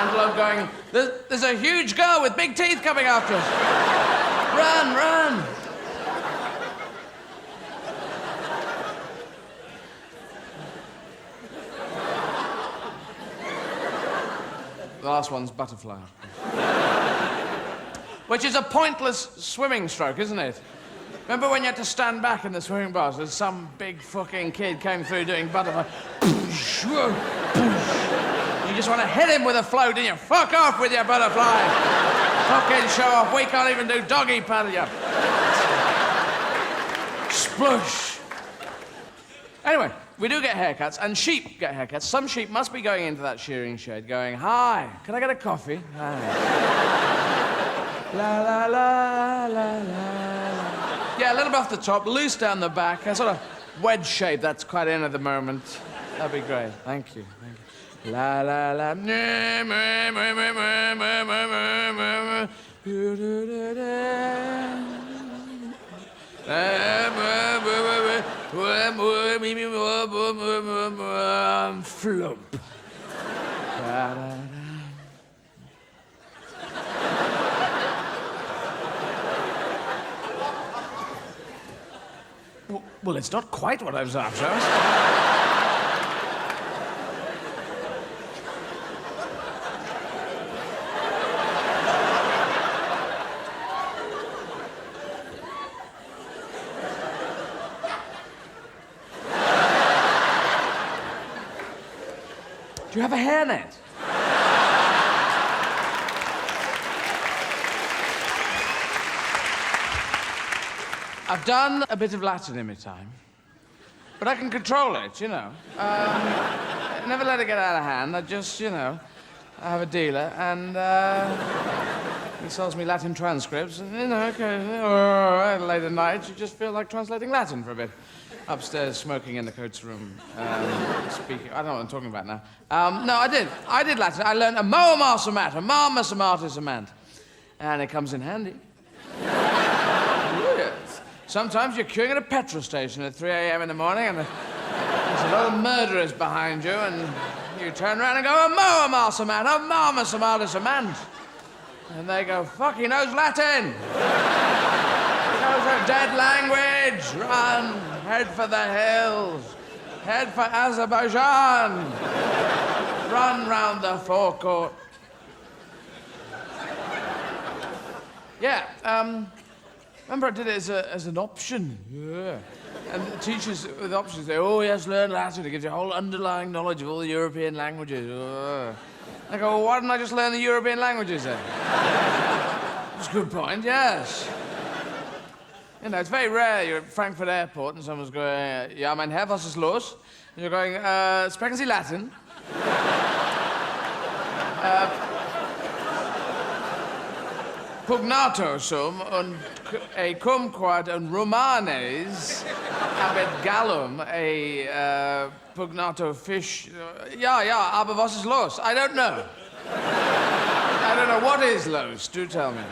Antelope going, there's a huge girl with big teeth coming after us. Run, run. The last one's butterfly. Which is a pointless swimming stroke, isn't it? Remember when you had to stand back in the swimming bars and some big fucking kid came through doing butterfly? You just want to hit him with a float, and you fuck off with your butterfly. Fucking show off. We can't even do doggy paddle you. Splush. Anyway. We do get haircuts, and sheep get haircuts. Some sheep must be going into that shearing shed going, "Hi, can I get a coffee?" Hi. La, la, la, la, la. Yeah, a little bit off the top, loose down the back, a sort of wedge shape that's quite in at the moment. That'd be great. Thank you. Thank you. La la la. Flump. Well, it's not quite what I was after. Do you have a hairnet? I've done a bit of Latin in my time, but I can control it, you know. Never let it get out of hand. I just, I have a dealer, and he sells me Latin transcripts, and, late at night, you just feel like translating Latin for a bit. Upstairs, smoking in the coach room, speaking. I don't know what I'm talking about now. No, I did Latin. I learned a moa masamata, mama samatis amant, and it comes in handy. Yes. Sometimes you're queuing at a petrol station at 3 a.m. in the morning, and there's a lot of murderers behind you, and you turn around and go, a moa masamata, mama samatis amant. And they go, fuck, he knows Latin. He knows a dead language. Run. Head for the hills. Head for Azerbaijan. Run round the forecourt. Yeah, remember I did it as an option. Yeah. And the teachers with options say, oh, yes, learn Latin. It gives you a whole underlying knowledge of all the European languages. I go, well, why didn't I just learn the European languages then? That's a good point, yes. It's very rare you're at Frankfurt Airport and someone's going, ja, mein Herr, was ist los? And you're going, sprechen Sie Latin? Pugnato sum und cum quod und Romanes habet gallum pugnato fish. Ja, aber was ist los? I don't know. I don't know what is los. Do tell me.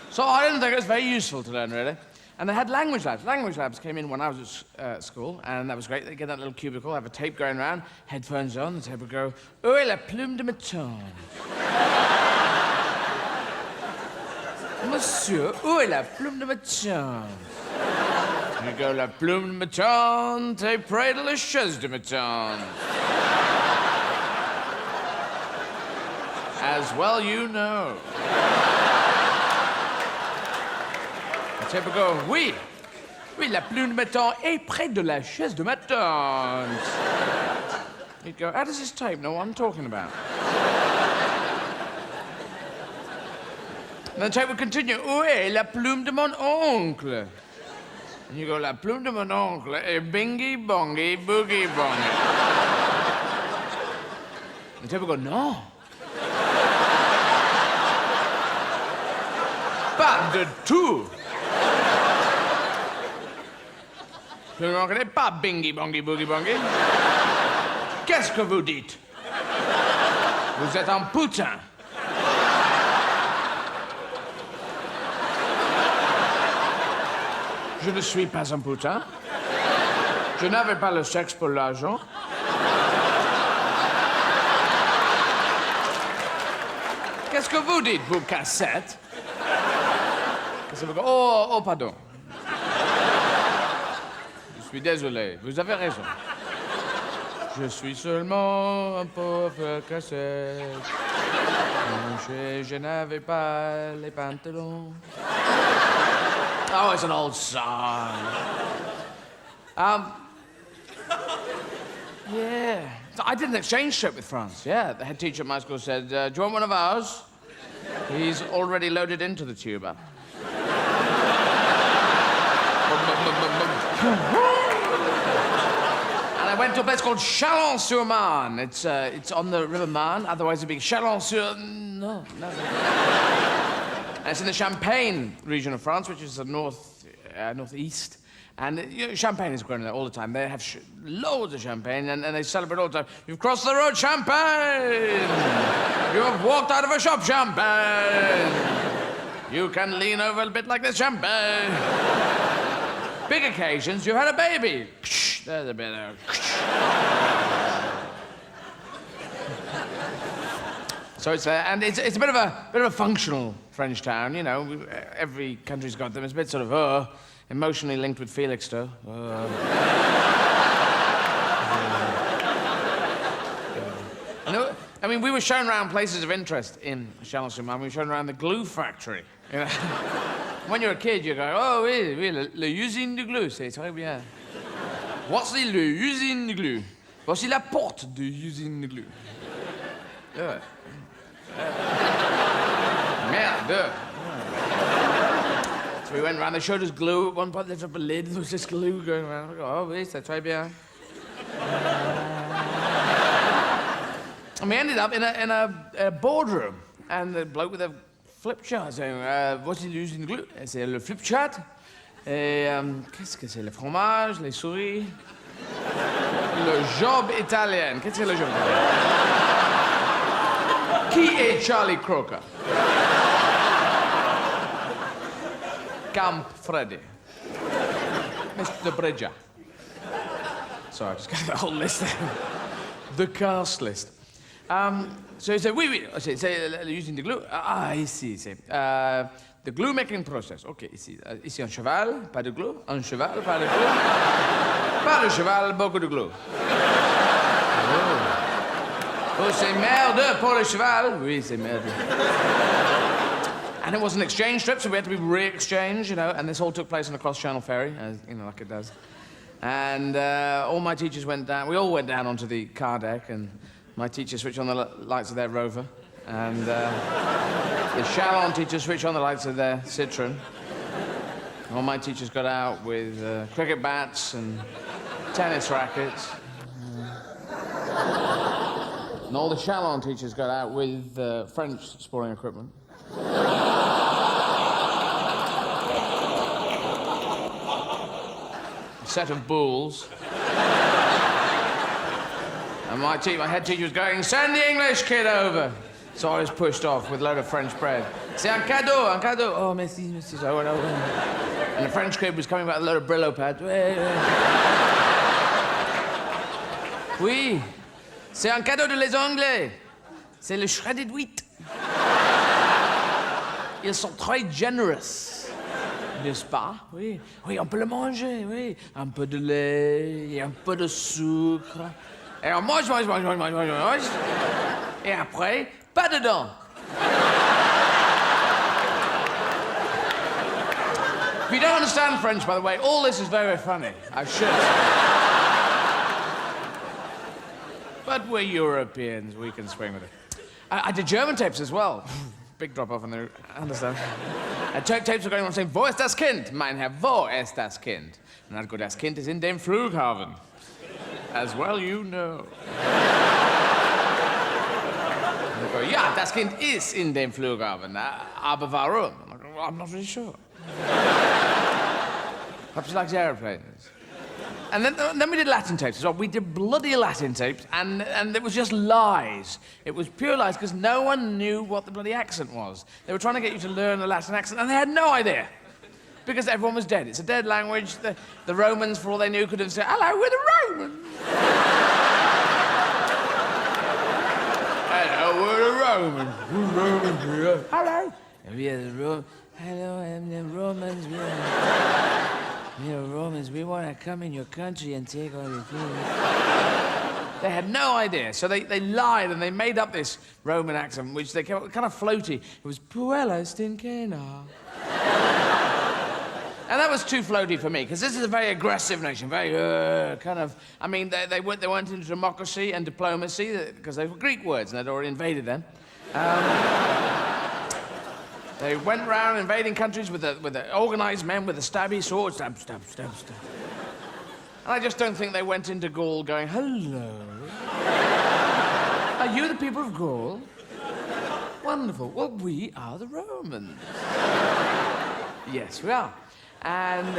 So I didn't think it was very useful to learn, really. And they had language labs. Language labs came in when I was at school, and that was great. They'd get that little cubicle, have a tape going around, headphones on, the tape would go, "Où est la plume de méton?" Monsieur, où est la plume de méton? You go, la plume de méton, te près de la chaise de méton. As well you know. The tape would go, oui, la plume de méton est près de la chaise de méton. You'd go, how does this tape know what I'm talking about? And the tape would continue, où est la plume de mon oncle? And you go, la plume de mon oncle est bingy bongy boogie bongy. And the tape would go, no. Pas de tout. Plume de mon oncle n'est pas bingy bongy boogie bongy. Qu'est-ce que vous dites? Vous êtes un putain. Je ne suis pas un putain. Je n'avais pas le sexe pour l'argent. Qu'est-ce que vous dites, vous cassette? Qu'est-ce que vous... Oh, pardon. Je suis désolé, vous avez raison. Je suis seulement un pauvre cassette. Je n'avais pas les pantalons. Oh, it's an old song. Yeah. I did an exchange trip with France, yeah. The head teacher at my school said, do you want one of ours? He's already loaded into the tuba. And I went to a place called Chalon-sur-Marne. It's on the River Marne, otherwise it'd be Chalon-sur... No. And it's in the Champagne region of France, which is the northeast. And champagne is grown there all the time. They have loads of champagne, and they celebrate all the time. You've crossed the road, champagne! You have walked out of a shop, champagne! You can lean over a bit like this, champagne! Big occasions, you've had a baby. There's a bit of... So it's a bit of a functional French town, you know. Every country's got them. It's a bit sort of emotionally linked with Felixstowe. I mean, we were shown around places of interest in Chalon-sur-Marne. We were shown around the glue factory. You know? When you're a kid, you go, oh oui, l'usine de glue, c'est très bien. What's l'usine de glue? Voici la porte de l'usine de glue. Yeah. Merde. So we went around, they showed us glue. At one point, they lifted up a lid, there was this glue going around. I go, oh oui, c'est très bien. And we ended up in a boardroom, and the bloke with a flip chart saying, voici l'usine de glue. C'est le flip chart. Et qu'est-ce que c'est? Le fromage, les souris. Le job italien. Qu'est-ce que c'est le job italien? Qui est Charlie Croker? Camp Freddy. Mr. Bridger. Sorry, I just got the whole list there. The cast list. So he said, oui. C'est using the glue. Ici, c'est... the glue making process. OK, ici. Ici, un cheval, pas de glue. Un cheval, pas de glue. Pas de cheval, beaucoup de glue. Oh, c'est merde pour le cheval. Oui, c'est merde. And it was an exchange trip, so we had to be re-exchanged, you know, and this all took place on a cross-channel ferry, as, you know, like it does. And all my teachers went down, we all went down onto the car deck, and my teacher switched on the lights of their Rover, and the Chalon teacher switched on the lights of their Citroen. All my teachers got out with cricket bats and tennis rackets. And all the Chalon teachers got out with French sporting equipment. A set of bulls. And my head teacher was going, send the English kid over. So I was pushed off with a load of French bread. C'est un cadeau, un cadeau. Oh, merci. So I went over. And the French kid was coming back with a load of Brillo pads. Oui, c'est un cadeau de les Anglais. C'est le shredded wheat. Ils sont très generous, n'est-ce pas? Oui, on peut le manger, oui. Un peu de lait, et un peu de sucre. Et on mange. Et après, pas dedans. If you don't understand French, by the way, all this is very funny. I should. But we're Europeans, we can swing with it. I did German tapes as well. Big drop-off on the... I understand. Tapes were going on saying, wo ist das Kind? Mein Herr, wo ist das Kind? And I'd go, das Kind ist in dem Flughafen. As well you know. And I'd go, ja, das Kind ist in dem Flughafen. Aber warum? And I go, well, I'm not really sure. Perhaps he likes aeroplanes. And then we did Latin tapes as well. We did bloody Latin tapes, and it was just lies. It was pure lies, because no one knew what the bloody accent was. They were trying to get you to learn the Latin accent, and they had no idea. Because everyone was dead. It's a dead language. The Romans, for all they knew, could have said, hello, we're the Romans. Hello, we're the Romans. We're Romans here. Hello. We are the Romans. Hello, I'm the Romans. We are Romans, we want to come in your country and take all your things. They had no idea, so they lied and they made up this Roman accent, which they kept kind of floaty. It was Puella Stincana. And that was too floaty for me, because this is a very aggressive nation, very kind of... I mean, they went into democracy and diplomacy, because they were Greek words, and they'd already invaded them. They went round invading countries with the organised men with the stabby swords. Stab. And I just don't think they went into Gaul going, hello. Are you the people of Gaul? Wonderful. Well, we are the Romans. Yes, we are. And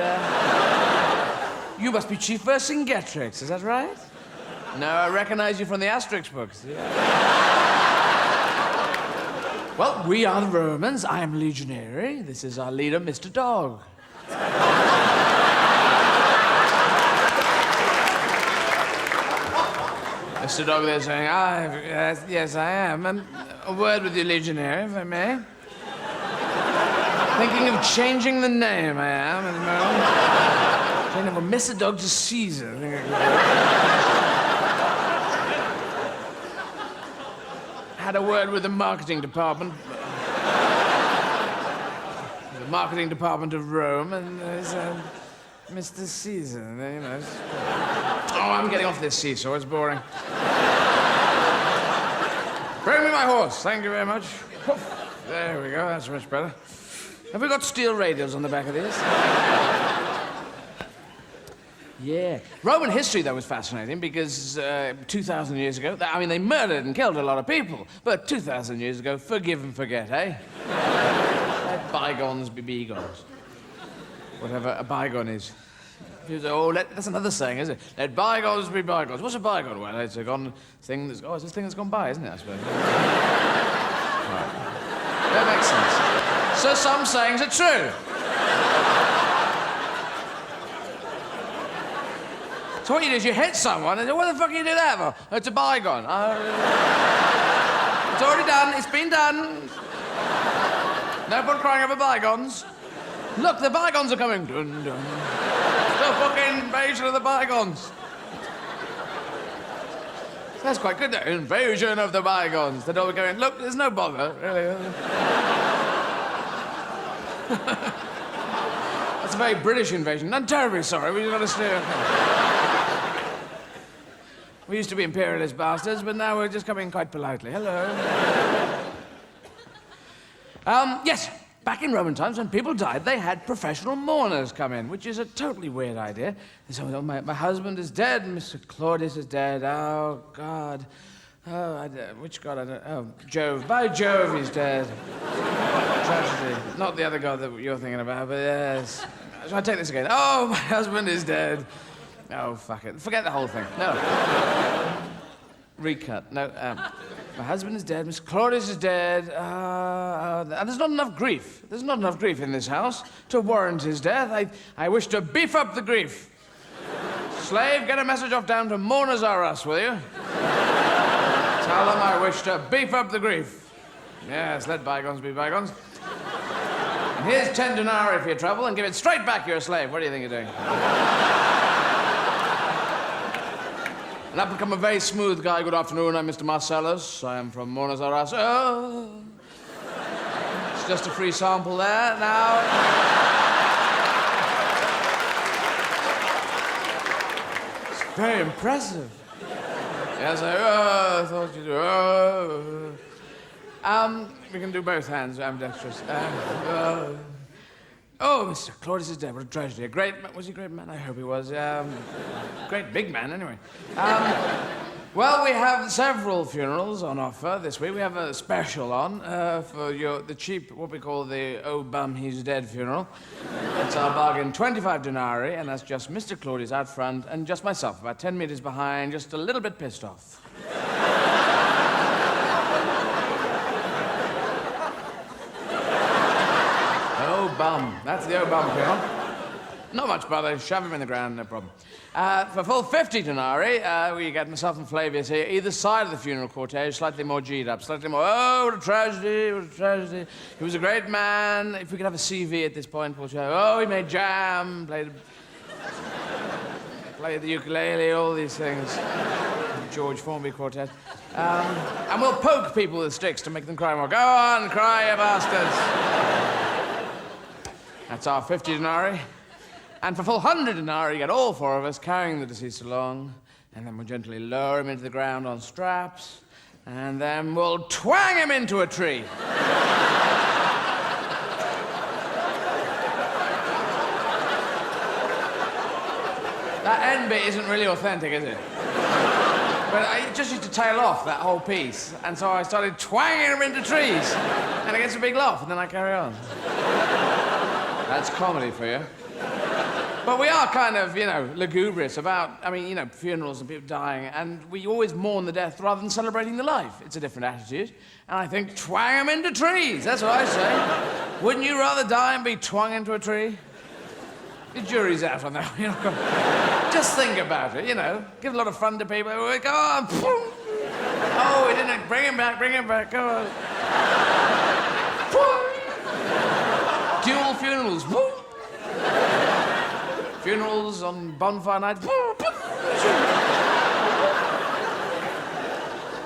you must be Chief Vercingetorix, is that right? No, I recognize you from the Asterix books. Well, we are the Romans. I am legionary. This is our leader, Mr. Dog. Mr. Dog there saying, yes, I am. A word with you, legionary, if I may. Thinking of changing the name, I am. Changing from Mr. Dog to Caesar. Had a word with the marketing department. The marketing department of Rome, and there's Mr. Caesar, you know. Oh, I'm getting off this seesaw, it's boring. Bring me my horse, thank you very much. There we go, that's much better. Have we got steel radials on the back of these? Yeah. Roman history, though, was fascinating because 2,000 years ago, I mean, they murdered and killed a lot of people, but 2,000 years ago, forgive and forget, eh? Let bygones be bygones. Whatever a bygone is. That's another saying, isn't it? Let bygones be bygones. What's a bygone? Well, it's a gone thing that's... Oh, it's a thing that's gone by, isn't it, I suppose? Right. That makes sense. So some sayings are true. So what you do is you hit someone and say, what the fuck do you do that for? Oh, it's a bygone. It's already done, it's been done. No point crying over bygones. Look, the bygones are coming. Dun, dun. The fucking invasion of the bygones. That's quite good, the invasion of the bygones. They're all going, look, there's no bother, really. That's a very British invasion. I'm terribly sorry, we've got to steer. We used to be imperialist bastards, but now we're just coming quite politely. Hello. Yes, back in Roman times, when people died, they had professional mourners come in, which is a totally weird idea. So, my husband is dead, Mr. Claudius is dead. Oh, God. Oh, which God? I don't... Oh, Jove. By Jove, he's dead. Tragedy. Not the other God that you're thinking about, but yes. Shall I take this again? Oh, my husband is dead. Oh, fuck it. Forget the whole thing. No. Recut. No, my husband is dead, Mr. Claudius is dead, and there's not enough grief. There's not enough grief in this house to warrant his death. I wish to beef up the grief. Slave, get a message off down to Mourners R Us, will you? Tell them I wish to beef up the grief. Yes, let bygones be bygones. And here's 10 denarii for your trouble, and give it straight back, you're a slave. What do you think you're doing? And I've become a very smooth guy. Good afternoon, I'm Mr. Marcellus. I am from Mourners R Us. Oh. It's just a free sample there. Now... It's very impressive. Yes, I thought you'd do... we can do both hands. I'm dexterous. Oh, Mr. Claudius is dead. What a tragedy. A great man. Was he a great man? I hope he was. Great big man, anyway. Well, we have several funerals on offer this week. We have a special on for the cheap, what we call the oh bum, he's dead funeral. It's our bargain, 25 denarii, and that's just Mr. Claudius out front and just myself, about 10 meters behind, just a little bit pissed off. Oh bum. That's the oh bum funeral. Not much bother. Shove him in the ground, no problem. For full 50 denarii, we get myself and Flavius here, either side of the funeral cortege, slightly more G'd up, slightly more, oh, what a tragedy, what a tragedy. He was a great man. If we could have a CV at this point, we'll show, oh, he made jam, played the ukulele, all these things. George Formby Quartet. And we'll poke people with sticks to make them cry more. Go on, cry, you bastards. That's our 50 denarii. And for full 100 denarii, you get all four of us carrying the deceased along, and then we'll gently lower him into the ground on straps, and then we'll twang him into a tree. That end bit isn't really authentic, is it? But I just used to tail off that whole piece, and so I started twanging him into trees, and it gets a big laugh, and then I carry on. That's comedy for you. But we are kind of, lugubrious about, funerals and people dying, and we always mourn the death rather than celebrating the life. It's a different attitude. And I think, twang them into trees, that's what I say. Wouldn't you rather die and be twung into a tree? The jury's out on that, Just think about it, Give a lot of fun to people. Go on. Oh, we didn't. Bring him back, go on. Dual funerals. Funerals on bonfire night.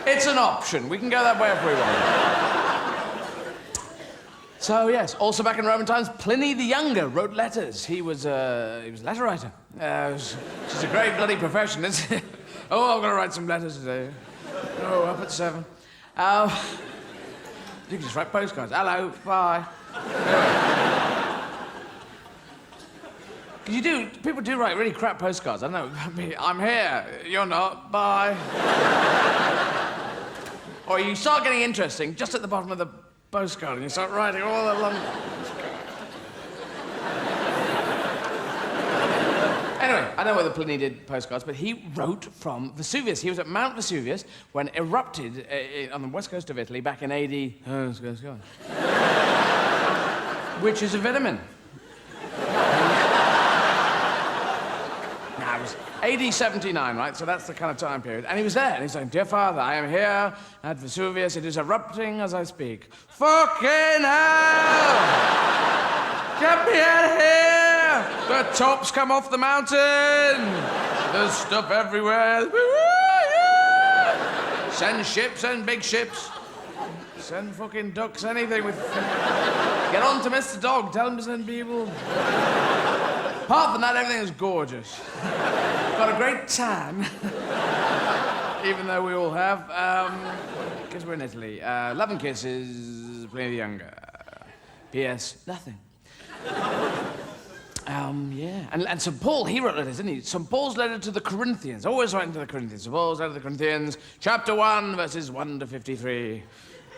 It's an option. We can go that way if we want. So, yes, also back in Roman times, Pliny the Younger wrote letters. He was a letter writer. Which is a great bloody profession, isn't it? Oh, I'm going to write some letters today. Oh, up at 7. You can just write postcards. Hello, bye. People do write really crap postcards. I know. I'm here. You're not. Bye. Or you start getting interesting just at the bottom of the postcard and you start writing all along. Anyway, I know whether Pliny did postcards, but he wrote from Vesuvius. He was at Mount Vesuvius when it erupted on the west coast of Italy back in AD... which is a vitamin. It was AD 79, right? So that's the kind of time period. And he was there, and he's saying, "Dear Father, I am here at Vesuvius. It is erupting as I speak." Fucking hell! Get me out of here! The tops come off the mountain! There's stuff everywhere. Send ships, send big ships. Send fucking ducks, anything with... Get on to Mr. Dog, tell him to send people. Apart from that, everything is gorgeous. Got a great tan. Even though we all have. Because we're in Italy. Love and kisses, Pliny the Younger. P.S. Nothing. Yeah. And St. Paul, he wrote letters, didn't he? St. Paul's letter to the Corinthians. Always writing to the Corinthians. St. Paul's letter to the Corinthians, chapter 1, verses 1 to 53.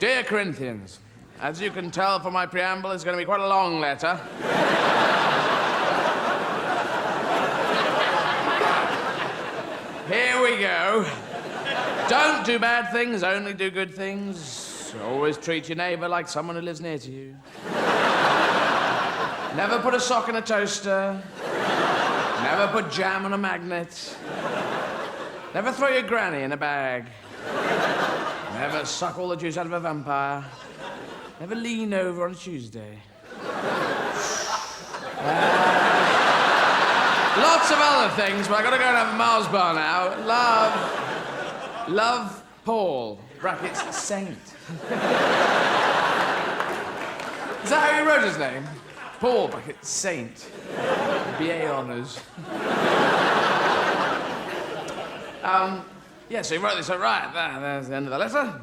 Dear Corinthians, as you can tell from my preamble, it's going to be quite a long letter. Here we go. Don't do bad things, only do good things. Always treat your neighbour like someone who lives near to you. Never put a sock in a toaster. Never put jam on a magnet. Never throw your granny in a bag. Never suck all the juice out of a vampire. Never lean over on a Tuesday. Lots of other things, but I've got to go and have a Mars bar now. Love, Paul, brackets, Saint. Is that how he wrote his name? Paul, brackets, Saint. BA honours. Yeah, so he wrote this, right, there's the end of the letter.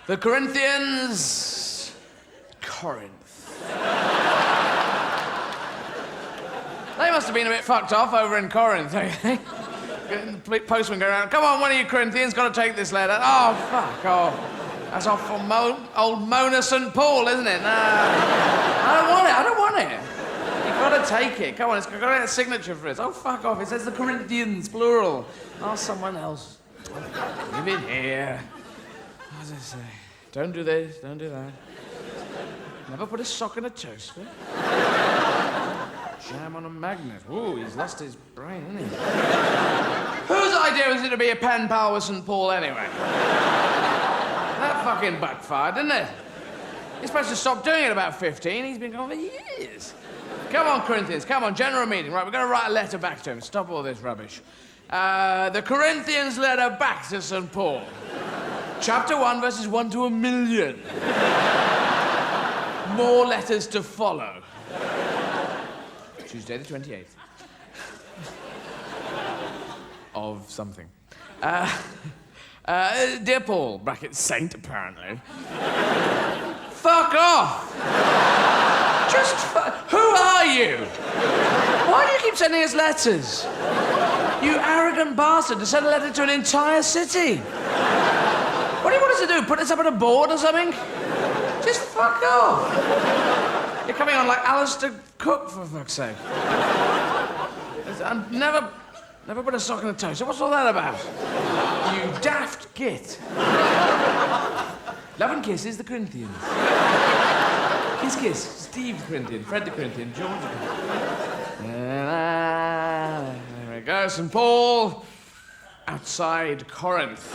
The Corinthians, Corinth. They must have been a bit fucked off over in Corinth, don't you think? The postman going around, "Come on, one of you Corinthians, got to take this letter." Oh, fuck off. That's off from old Mona St. Paul, isn't it? No. I don't want it. You've got to take it. Come on, it's got to get a signature for it. Oh, fuck off. It says the Corinthians, plural. Ask someone else. Leave it here. What does it say? Don't do this, don't do that. Never put a sock in a toaster. Jam on a magnet. Ooh, he's lost his brain, hasn't he? Whose idea was it to be a pen pal with St. Paul, anyway? That fucking backfired, didn't it? He's supposed to stop doing it about 15. He's been going for years. Come on, Corinthians, come on, general meeting. Right, we're going to write a letter back to him. Stop all this rubbish. The Corinthians letter back to St. Paul. Chapter 1, verses 1 to 1,000,000. More letters to follow. Tuesday the 28th. Of something. Dear Paul, bracket Saint, apparently. Fuck off! Who are you? Why do you keep sending us letters? You arrogant bastard, to send a letter to an entire city. What do you want us to do? Put us up on a board or something? Just fuck off. You're coming on like Alistair Cook, for fuck's sake. I've never put a sock in a toe, so what's all that about? You daft git. Love and Kisses, the Corinthians. Kiss, kiss. Steve the Corinthian, Fred the Corinthian, George the Corinthian. There we go, St. Paul. Outside Corinth.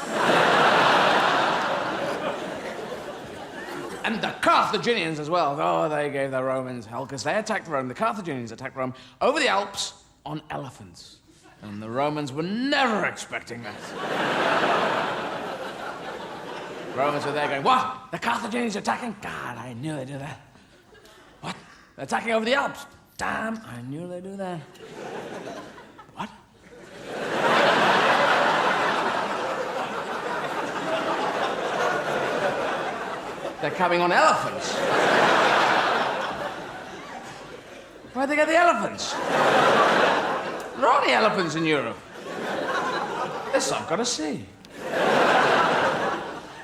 And the Carthaginians as well. Oh, they gave the Romans hell, because they attacked Rome. The Carthaginians attacked Rome over the Alps on elephants. And the Romans were never expecting that. Romans were there going, what? The Carthaginians attacking? God, I knew they'd do that. What? They're attacking over the Alps? Damn, I knew they'd do that. What? They're coming on elephants. Where'd they get the elephants? There are any elephants in Europe. This I've got to see.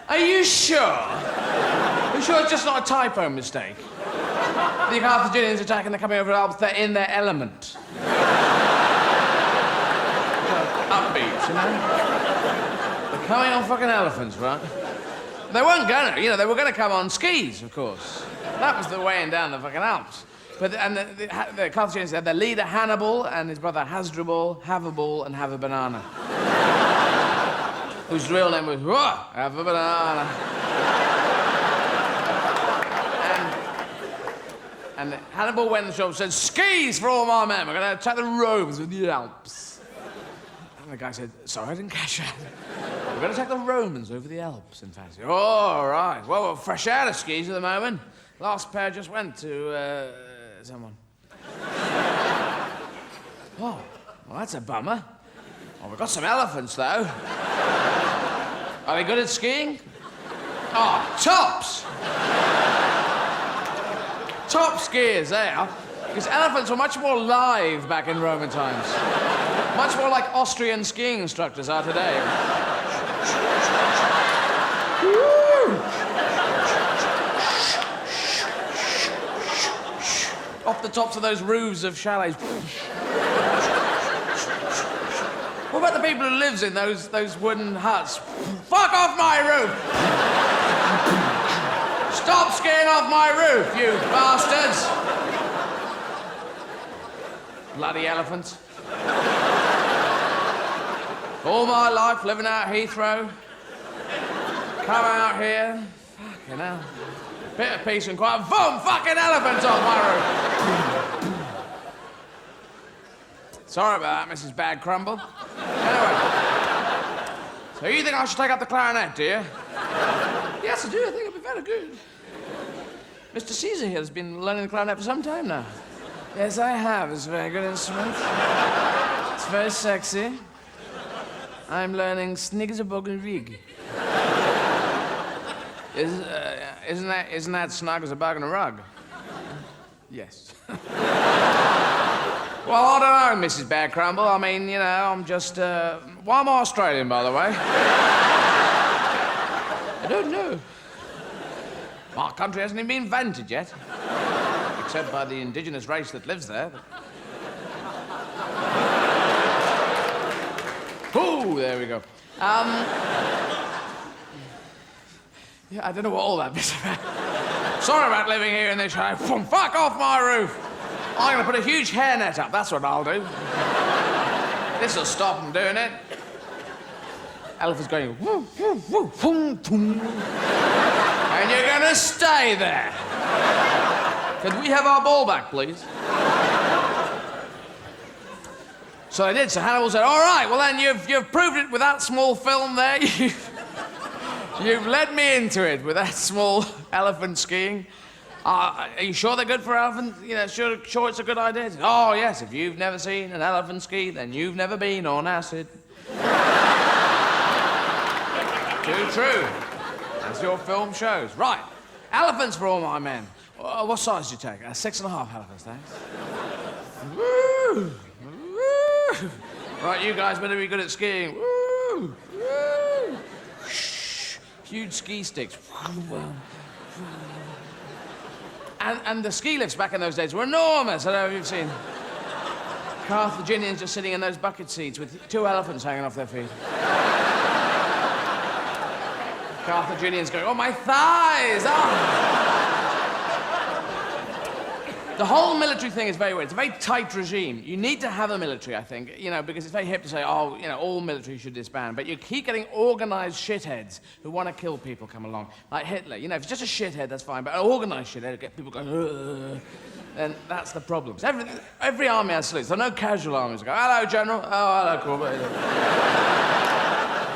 Are you sure? Are you sure it's just not a typo mistake? The Carthaginians attacking, they're coming over the Alps, they're in their element. Upbeat, you know? They're coming on fucking elephants, right? They weren't gonna, you know, they were gonna come on skis, of course. That was the way down the fucking Alps. But, and the Carthaginians had their leader Hannibal and his brother Hasdrubal, have a ball and have a banana. Whose real name was, whoa, have a banana. And Hannibal went in the shop and said, skis for all my men, we're gonna attack the Romans with the Alps. And the guy said, sorry, I didn't catch that. We're going to attack the Romans over the Alps, in fact. Oh, all right. Well, we're fresh out of skis at the moment. Last pair just went to, someone. Oh, well, that's a bummer. Well, we've got some elephants, though. Are they good at skiing? Oh, tops! Top skiers, they are. Because elephants were much more live back in Roman times. Much more like Austrian skiing instructors are today. Off the tops of those roofs of chalets. What about the people who lives in those wooden huts? Fuck off my roof! Stop skiing off my roof, you bastards! Bloody elephants. All my life living out Heathrow. Come out here. Fucking hell. Bit of peace and quiet. Boom! Fucking elephants off my roof. Sorry about that, Mrs. Bad Crumble. Anyway. So you think I should take up the clarinet, do you? Yes, I do. I think it'll be very good. Mr. Caesar here has been learning the clarinet for some time now. Yes, I have. It's a very good instrument. It's very sexy. I'm learning Sniggs-a-bog and Rig. Isn't that snug as a bug and a rug? Yes. Well, I don't know, Mrs. Bear Crumble. I mean, you know, I'm just, Why am I Australian, by the way? I don't know. My country hasn't even been invented yet. Except by the indigenous race that lives there. Oh, there we go. Yeah, I don't know what all that bit's about. Sorry about living here in this house. Fuck off my roof. I'm gonna put a huge hairnet up, that's what I'll do. This'll stop them doing it. Elephant's going, woo, woo, woo, boom, boom. And you're gonna stay there. Could we have our ball back, please? So they did. So Hannibal said, all right, well then you've proved it with that small film there. You've led me into it with that small elephant skiing. Are you sure they're good for elephants? You know, sure it's a good idea? Oh, yes, if you've never seen an elephant ski, then you've never been on acid. Too true. As your film shows. Right. Elephants for all my men. What size do you take? 6.5 elephants, thanks. Woo! Woo! Right, you guys better be good at skiing. Woo! Woo! Shh. Huge ski sticks. And the ski lifts back in those days were enormous. I don't know if you've seen Carthaginians just sitting in those bucket seats with 2 elephants hanging off their feet. Carthaginians going, oh, my thighs! Oh. The whole military thing is very weird. It's a very tight regime. You need to have a military, I think, because it's very hip to say, oh, all military should disband. But you keep getting organised shitheads who want to kill people come along. Like Hitler. If it's just a shithead, that's fine. But an organised shithead, get people going, ugh. Then that's the problem. So every army has salutes. There are no casual armies. Go, hello, General. Oh, hello, Corporal.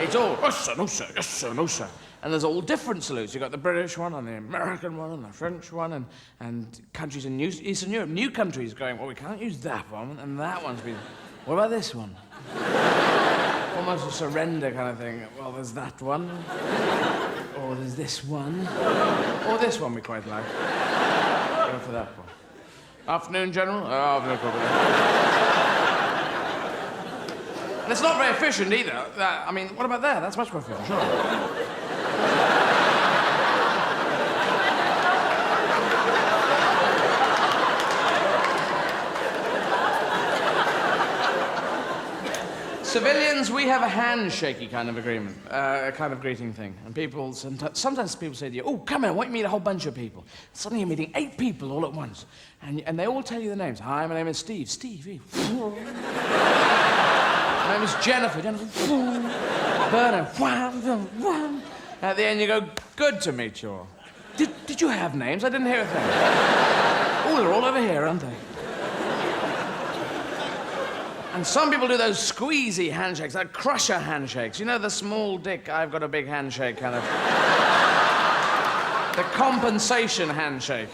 It's all, yes, sir, no, sir, yes, sir, no, sir. And there's all different salutes. You've got the British one and the American one and the French one and countries in Eastern Europe, new countries going, well, we can't use that one, and that one's been, what about this one? Almost a surrender kind of thing. Well, there's that one, or there's this one, or this one we quite like. Go for that one. Afternoon, General? Oh, I've no problem. And it's not very efficient either. What about there? That's much more efficient, sure. Civilians, we have a handshakey kind of agreement, a kind of greeting thing. And people, sometimes people say to you, oh, come here, I want you to meet a whole bunch of people. Suddenly you're meeting 8 people all at once. And they all tell you their names. Hi, my name is Steve. Steve. My name is Jennifer. Bernard. At the end you go, good to meet you all. Did you have names? I didn't hear a thing. Oh, they're all over here, aren't they? And some people do those squeezy handshakes, like crusher handshakes. The small dick, I've got a big handshake kind of. The compensation handshake.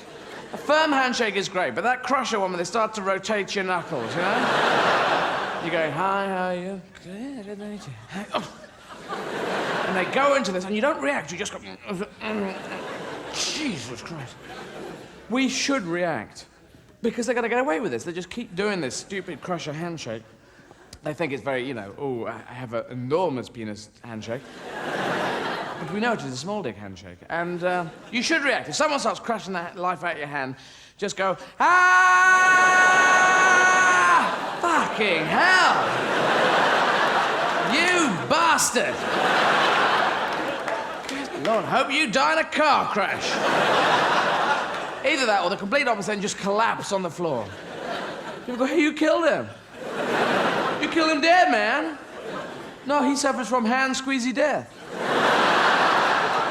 A firm handshake is great, but that crusher one where they start to rotate your knuckles, You go, hi, how are you? Good to meet you. Hi. Oh. And they go into this, and you don't react, you just go, Jesus Christ. We should react. Because they're going to get away with this. They just keep doing this stupid crusher handshake. They think it's very, oh, I have an enormous penis handshake. But we know it is a small dick handshake. And you should react. If someone starts crushing the life out of your hand, just go, ah! Fucking hell! You bastard! Good Lord, hope you die in a car crash. Either that or the complete opposite and just collapse on the floor. People go, hey, you killed him. You killed him dead, man. No, he suffers from hand squeezy death.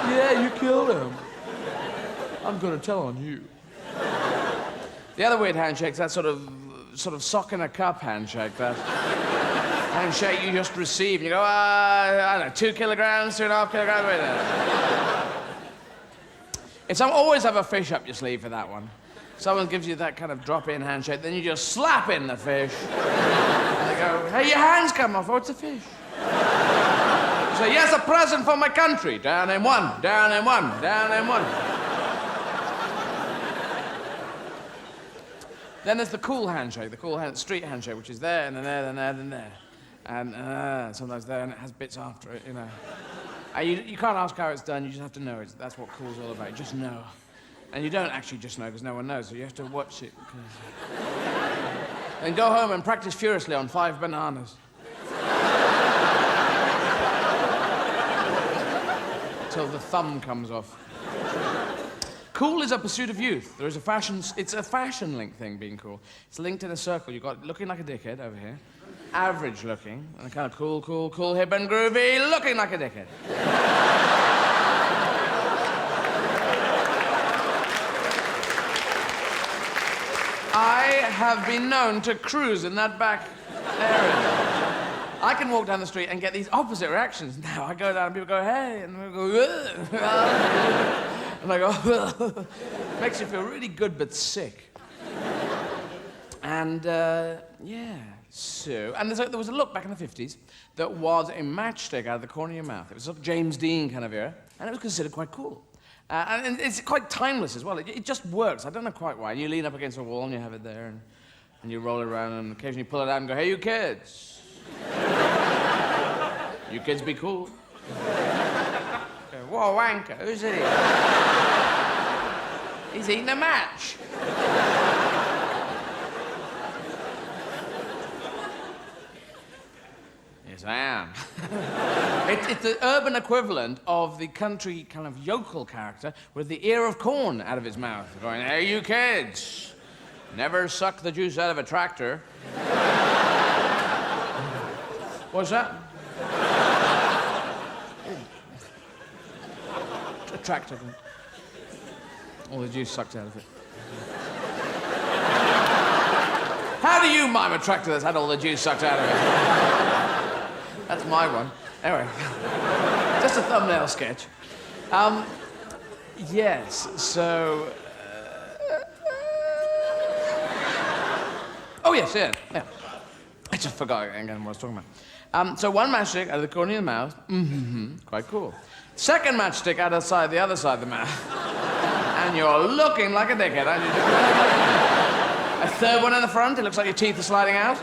Yeah, you killed him. I'm gonna tell on you. The other weird handshake's that sort of sock in a cup handshake, that handshake you just receive and you go, I don't know, 2 kilograms, 2.5 kilograms, wait a minute. Always have a fish up your sleeve for that one. Someone gives you that kind of drop-in handshake, then you just slap in the fish. And they go, hey, your hands come off. Oh, it's a fish. You say, yes, a present for my country. Down in one, down in one, down in one. Then there's the cool handshake, street handshake, which is there, and then there, then there, then there. And sometimes there, and it has bits after it, You can't ask how it's done, you just have to know it. That's what cool's all about, you just know. And you don't actually just know, because no one knows, so you have to watch it. Then go home and practice furiously on 5 bananas. Till the thumb comes off. Cool is a pursuit of youth. It's a fashion link thing, being cool. It's linked in a circle. You've got looking like a dickhead over here. Average looking, and kind of cool, hip and groovy, looking like a dickhead. I have been known to cruise in that back area. I can walk down the street and get these opposite reactions. Now I go down and people go, hey, and we go, and I go, makes you feel really good but sick. And yeah. So, and there was a look back in the 50s that was a matchstick out of the corner of your mouth. It was sort of James Dean kind of era, and it was considered quite cool. And it's quite timeless as well. It just works. I don't know quite why. You lean up against a wall and you have it there, and you roll it around and occasionally pull it out and go, hey, you kids. You kids be cool. Whoa, wanker, who's it here? He's eating a match. Yes, I am. It's the urban equivalent of the country kind of yokel character with the ear of corn out of his mouth, going, "Hey, you kids, never suck the juice out of a tractor." What's that? A tractor. All the juice sucked out of it. How do you mime a tractor that's had all the juice sucked out of it? That's my one. Anyway, just a thumbnail sketch. Yes, so... Oh, yes, yeah. I just forgot again what I was talking about. So one matchstick out of the corner of the mouth. Quite cool. Second matchstick out of the other side of the mouth. And you're looking like a dickhead, aren't you? A third one in the front, it looks like your teeth are sliding out.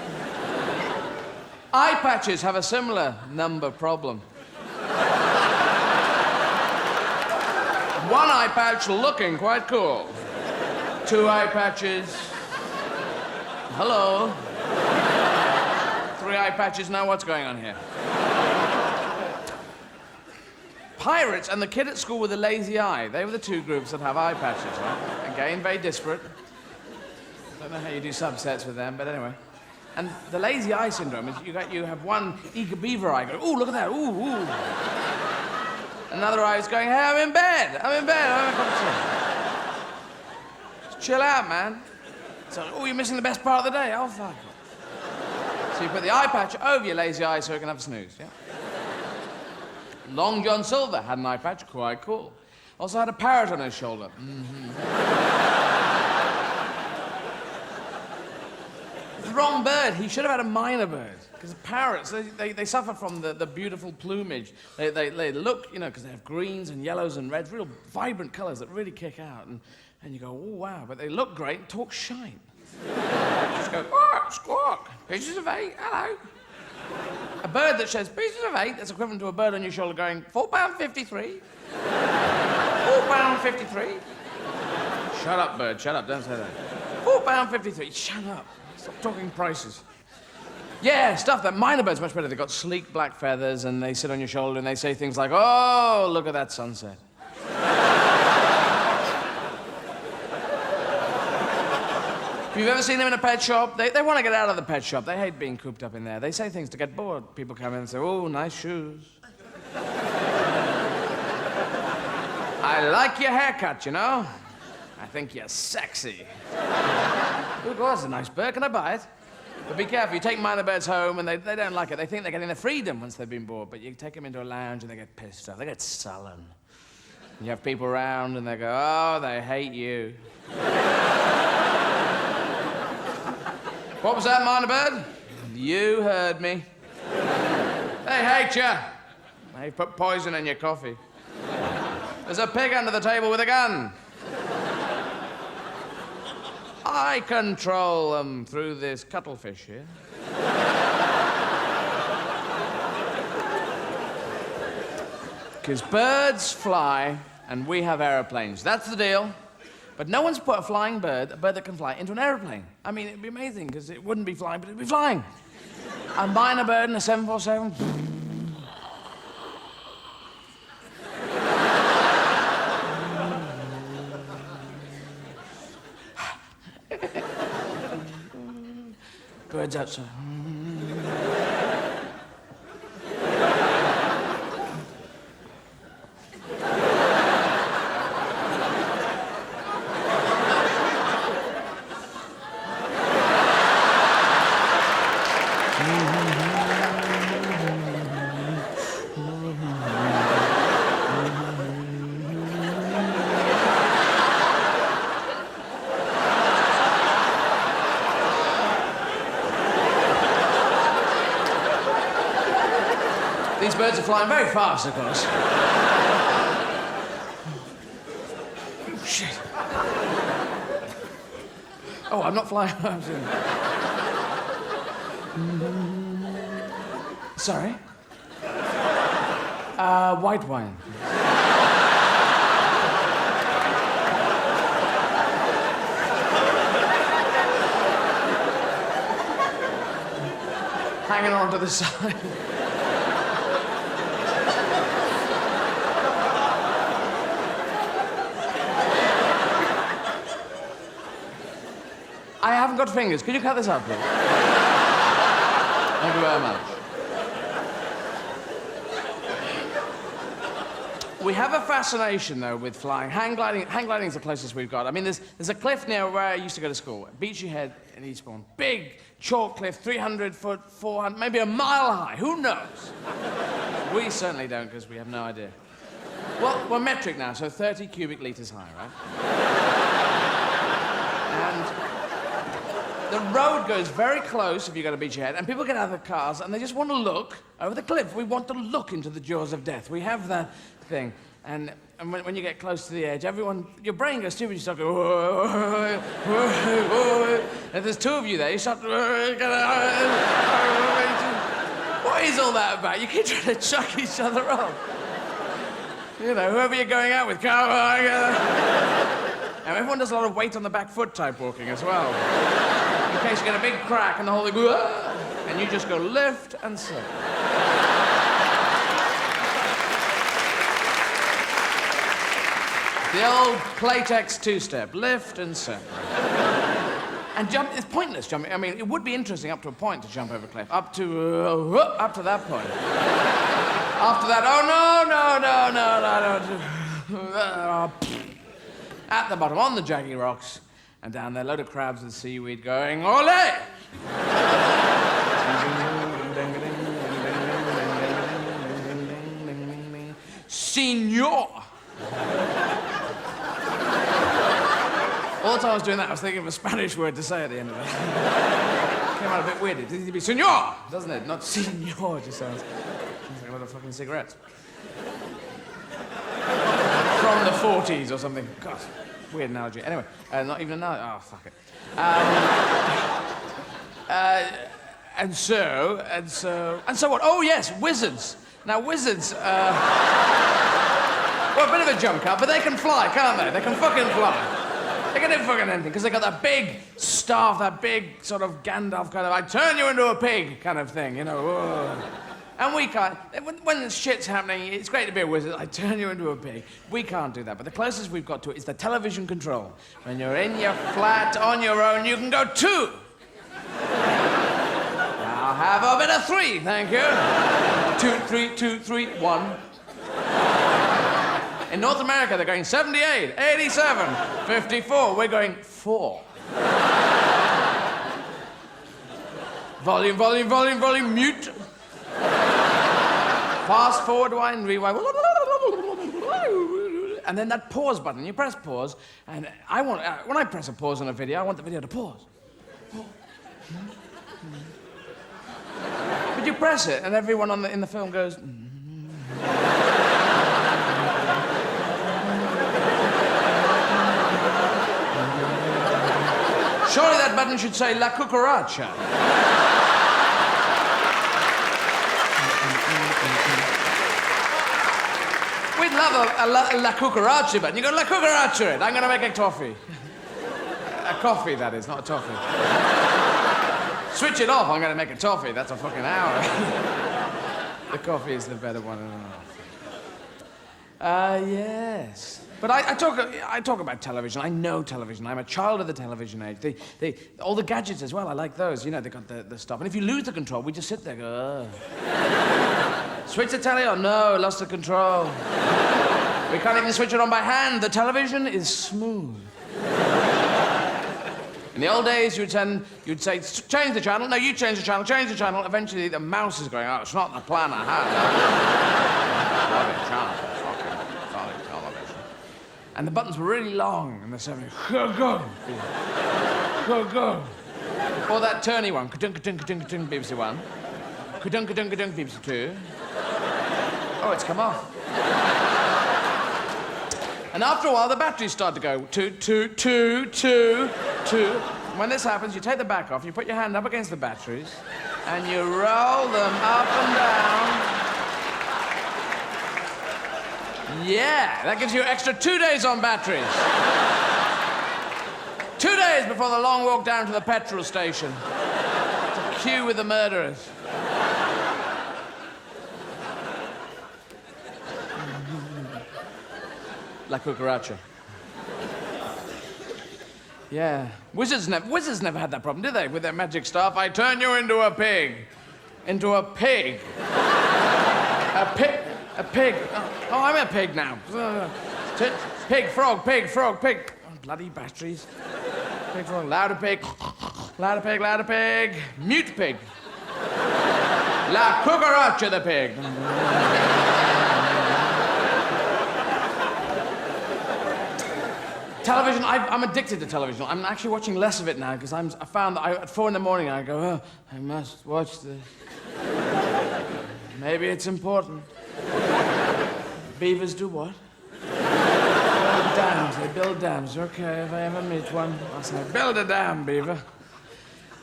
Eye patches have a similar number problem. One eye patch looking quite cool. Two eye patches. Hello. Three eye patches, now what's going on here? Pirates and the kid at school with the lazy eye, they were the two groups that have eye patches, right? Again, very disparate. Don't know how you do subsets with them, but anyway. And the lazy eye syndrome is you have one eager beaver eye going, "Ooh, look at that, ooh." Another eye is going, "Hey, I'm in bed, I'm having a cup of tea." Just chill out, man. So, "Oh, you're missing the best part of the day." Oh, fuck off. So you put the eye patch over your lazy eye so you can have a snooze, yeah? Long John Silver had an eye patch, quite cool. Also had a parrot on his shoulder. The wrong bird. He should have had a minor bird. Because parrots, they suffer from the beautiful plumage. They look, you know, because they have greens and yellows and reds, real vibrant colours that really kick out. And you go, "Oh, wow," but they look great and talk shite. Just go, "Squawk, squawk, pieces of 8, hello." A bird that says "pieces of 8," that's equivalent to a bird on your shoulder going, £4.53. £4.53. Shut up, bird, shut up, don't say that. £4.53, shut up. Stop talking prices. Yeah, stuff that minor bird's much better. They've got sleek black feathers and they sit on your shoulder and they say things like, "Oh, look at that sunset." If you've ever seen them in a pet shop, they want to get out of the pet shop. They hate being cooped up in there. They say things to get bored. People come in and say, "Oh, nice shoes." "I like your haircut, you know. I think you're sexy." "Oh, God, that's a nice bird. Can I buy it?" But be careful. You take minor birds home and they don't like it. They think they're getting their freedom once they've been bored. But you take them into a lounge and they get pissed off. They get sullen. And you have people around and they go, "Oh, they hate you." "What was that, minor bird?" "You heard me." "They hate you. They put poison in your coffee. There's a pig under the table with a gun. I control them through this cuttlefish here." Because birds fly and we have aeroplanes. That's the deal. But no one's put a flying bird, a bird that can fly, into an aeroplane. I mean, it'd be amazing, because it wouldn't be flying, but it'd be flying. A minor bird in a 747. Birds outside. These birds are flying very fast, of course. Oh, shit. Oh, I'm not flying. Sorry? White wine. hanging on to the side. I haven't got fingers. Could you cut this out, please? Thank you very much. We have a fascination, though, with flying. Hang gliding is the closest we've got. I mean, there's a cliff near where I used to go to school, Beachy Head in Eastbourne. Big, chalk cliff, 300 foot, 400, maybe a mile high. Who knows? We certainly don't, because we have no idea. Well, we're metric now, so 30 cubic litres high, right? And the road goes very close if you go to Beachy Head, and people get out of the cars and they just want to look over the cliff. We want to look into the jaws of death. We have that thing. And when you get close to the edge, your brain goes stupid. You start going, whoa, whoa, whoa, whoa. And if there's two of you there, you start, what is all that about? You keep trying to chuck each other off. You know, whoever you're going out with, come on. And everyone does a lot of weight on the back foot type walking as well. In case you get a big crack and the whole thing, and you just go lift and sit. The old Playtex two-step, lift and sit. And it's pointless jumping. I mean, it would be interesting up to a point to jump over a cliff. Up to that point. After that, no. At the bottom, on the jaggy rocks, and down there, a load of crabs with seaweed going, ole! Senor! All the time I was doing that, I was thinking of a Spanish word to say at the end of it. Came out a bit weird. It needs to be senor, doesn't it? Not senor, it just sounds like a lot of fucking cigarettes. From the 40s or something. God, weird analogy. Anyway, not even an analogy. Oh, fuck it. And so what? Oh, yes, wizards. Now, wizards, well, a bit of a jump cut, but they can fly, can't they? They can fucking fly. They can do fucking anything, because they got that big staff, that big sort of Gandalf kind of, I turn you into a pig kind of thing, you know. Whoa. And we can't, when shit's happening, it's great to be a wizard, I turn you into a pig. We can't do that, but the closest we've got to it is the television control. When you're in your flat on your own, you can go 2. Now have a bit of 3, thank you. 2, 3, 2, 3, 1. In North America, they're going 78, 87, 54. We're going 4. Volume, volume, volume, volume, mute. Fast forward, wind, rewind. And then that pause button. You press pause, and when I press a pause on a video, I want the video to pause. But you press it, and everyone in the film goes... Surely that button should say La Cucaracha. We'd love a La Cucaracha button. You go, La Cucaracha it. I'm going to make a toffee. A coffee, that is, not a toffee. Switch it off, I'm going to make a toffee. That's a fucking hour. The coffee is the better one. Yes. But I talk about television. I know television. I'm a child of the television age. All the gadgets as well, I like those. You know, they got the stuff. And if you lose the control, we just sit there go, switch the telly on? No, lost the control. We can't even switch it on by hand. The television is smooth. In the old days, you'd say, change the channel. No, you change the channel, change the channel. Eventually, the mouse is going, oh, it's not the plan I had. Channel. And the buttons were really long, and they're saying, go, go. Go, go. Or that turny one, ka-dunk, ka-dunk, ka-dunk, ka-dunk, BBC 1. Ka-dunk, ka-dunk, ka-dunk, BBC 2. Oh, it's come off. And after a while, the batteries start to go, 2, 2, 2, 2, 2. When this happens, you take the back off, you put your hand up against the batteries, and you roll them up and down. Yeah, that gives you extra 2 days on batteries. 2 days before the long walk down to the petrol station. To queue with the murderers. La cucaracha. Yeah. Wizards never had that problem, did they? With their magic staff, I turn you into a pig. Into a pig. A pig. Oh, I'm a pig now. Pig, frog, pig, frog, pig. Oh, bloody batteries. Pig, frog, louder pig. Louder pig, louder pig. Mute pig. La cucaracha the pig. Television, I'm addicted to television. I'm actually watching less of it now because I found that at 4 a.m, I go, oh, I must watch this. Maybe it's important. Beavers do what? Build dams. They build dams. Okay, if I ever meet one, I'll say, build a dam, beaver.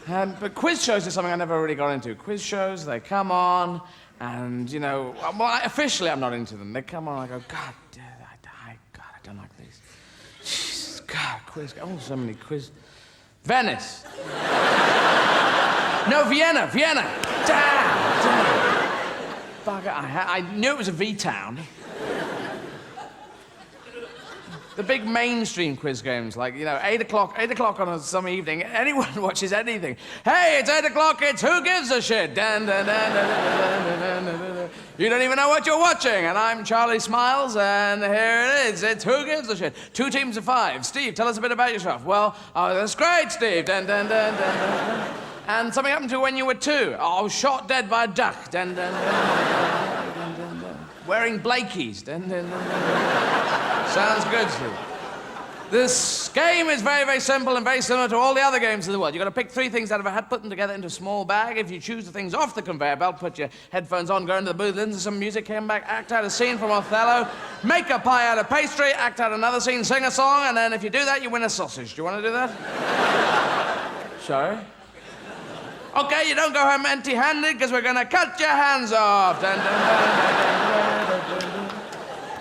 But quiz shows is something I never really got into. Quiz shows, they come on, and, you know, well, officially I'm not into them. They come on, I go, God, I don't like these. Jesus, God, quiz. Oh, so many quiz. Venice. No, Vienna. Damn. Bugger, I knew it was a V-town. The big mainstream quiz games, like, you know, 8 o'clock on some evening, anyone watches anything. Hey, it's 8 o'clock, it's Who Gives a Shit? Dun, dun, dun, dun, dun, dun, dun, dun, dun. You don't even know what you're watching, and I'm Charlie Smiles, and here it is. It's Who Gives a Shit? 2 teams of 5. Steve, tell us a bit about yourself. Well, oh, that's great, Steve. Dun, dun, dun, dun, dun, dun. And something happened to you when you were 2. Oh, shot dead by a duck. Dun, dun, dun, dun, dun, dun, dun. Wearing Blakey's. Dun, dun, dun, dun. Sounds good, Steve. This game is very, very simple and very similar to all the other games in the world. You've got to pick 3 things out of a hat, put them together into a small bag. If you choose the things off the conveyor belt, put your headphones on, go into the booth, listen to some music, come back, act out a scene from Othello, make a pie out of pastry, act out another scene, sing a song, and then if you do that, you win a sausage. Do you want to do that? Sorry? Okay, you don't go home empty-handed, because we're going to cut your hands off. Dun, dun, dun, dun, dun, dun, dun.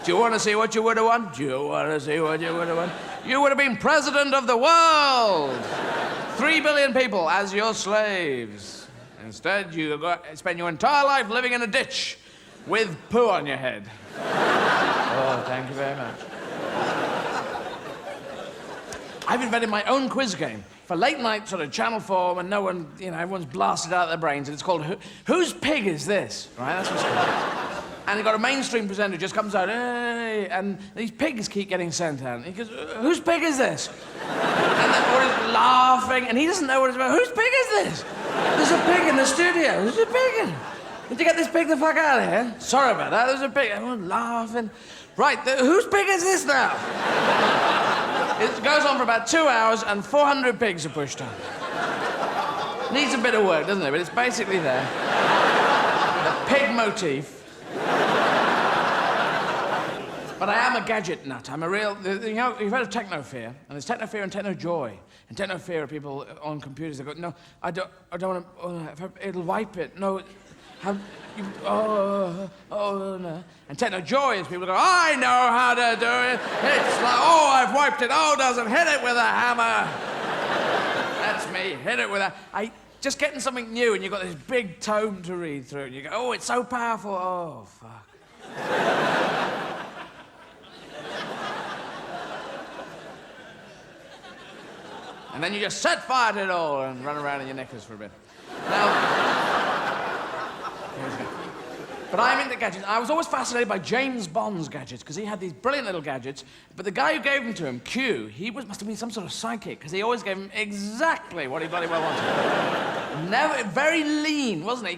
Do you want to see what you would have won? Do you want to see what you would have won? You would have been president of the world. 3 billion people as your slaves. Instead, you spend your entire life living in a ditch with poo on your head. Oh, thank you very much. I've invented my own quiz game for late night sort of Channel 4 when no one, you know, everyone's blasted out of their brains, and it's called Whose Pig Is This? Right, that's what's called. And you've got a mainstream presenter who just comes out, hey, and these pigs keep getting sent out. And he goes, whose pig is this? And then everybody's laughing, and he doesn't know what it's about. Whose pig is this? There's a pig in the studio. Who's a pig in? Did you get this pig the fuck out of here? Sorry about that, there's a pig. Everyone's laughing. Right, whose pig is this now? It goes on for about 2 hours, and 400 pigs are pushed on. Needs a bit of work, doesn't it? But it's basically there. The pig motif. But I am a gadget nut. I'm a real... You know, you've heard of techno-fear, and there's techno-fear and techno-joy. And techno-fear are people on computers that go, no, I don't want to... it'll wipe it. No, no. And techno-joy is people go, I know how to do it. It's like, oh, I've wiped it. Oh, doesn't hit it with a hammer. That's me. Hit it with a... Just getting something new, and you've got this big tome to read through, and you go, oh, it's so powerful. Oh, fuck. And then you just set fire to it all and run around in your knickers for a bit. Now, but I'm into gadgets. I was always fascinated by James Bond's gadgets, because he had these brilliant little gadgets, but the guy who gave them to him, Q, he must have been some sort of psychic, because he always gave him exactly what he bloody well wanted. Never, very lean, wasn't he?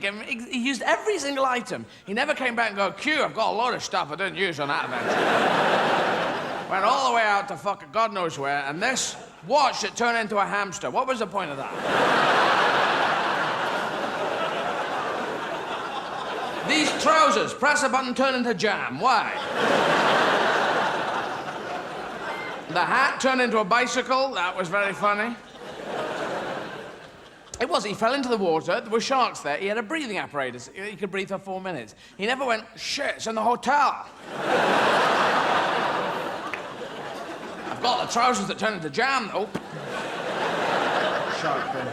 He used every single item. He never came back and go, Q, I've got a lot of stuff I didn't use on that event. Went all the way out to fucking God knows where, and this watch that turned into a hamster. What was the point of that? These trousers, press a button, turn into jam. Why? The hat turned into a bicycle. That was very funny. It was. He fell into the water. There were sharks there. He had a breathing apparatus. He could breathe for 4 minutes. He never went, shit, it's in the hotel. I've got the trousers that turn into jam, though. Shark thing.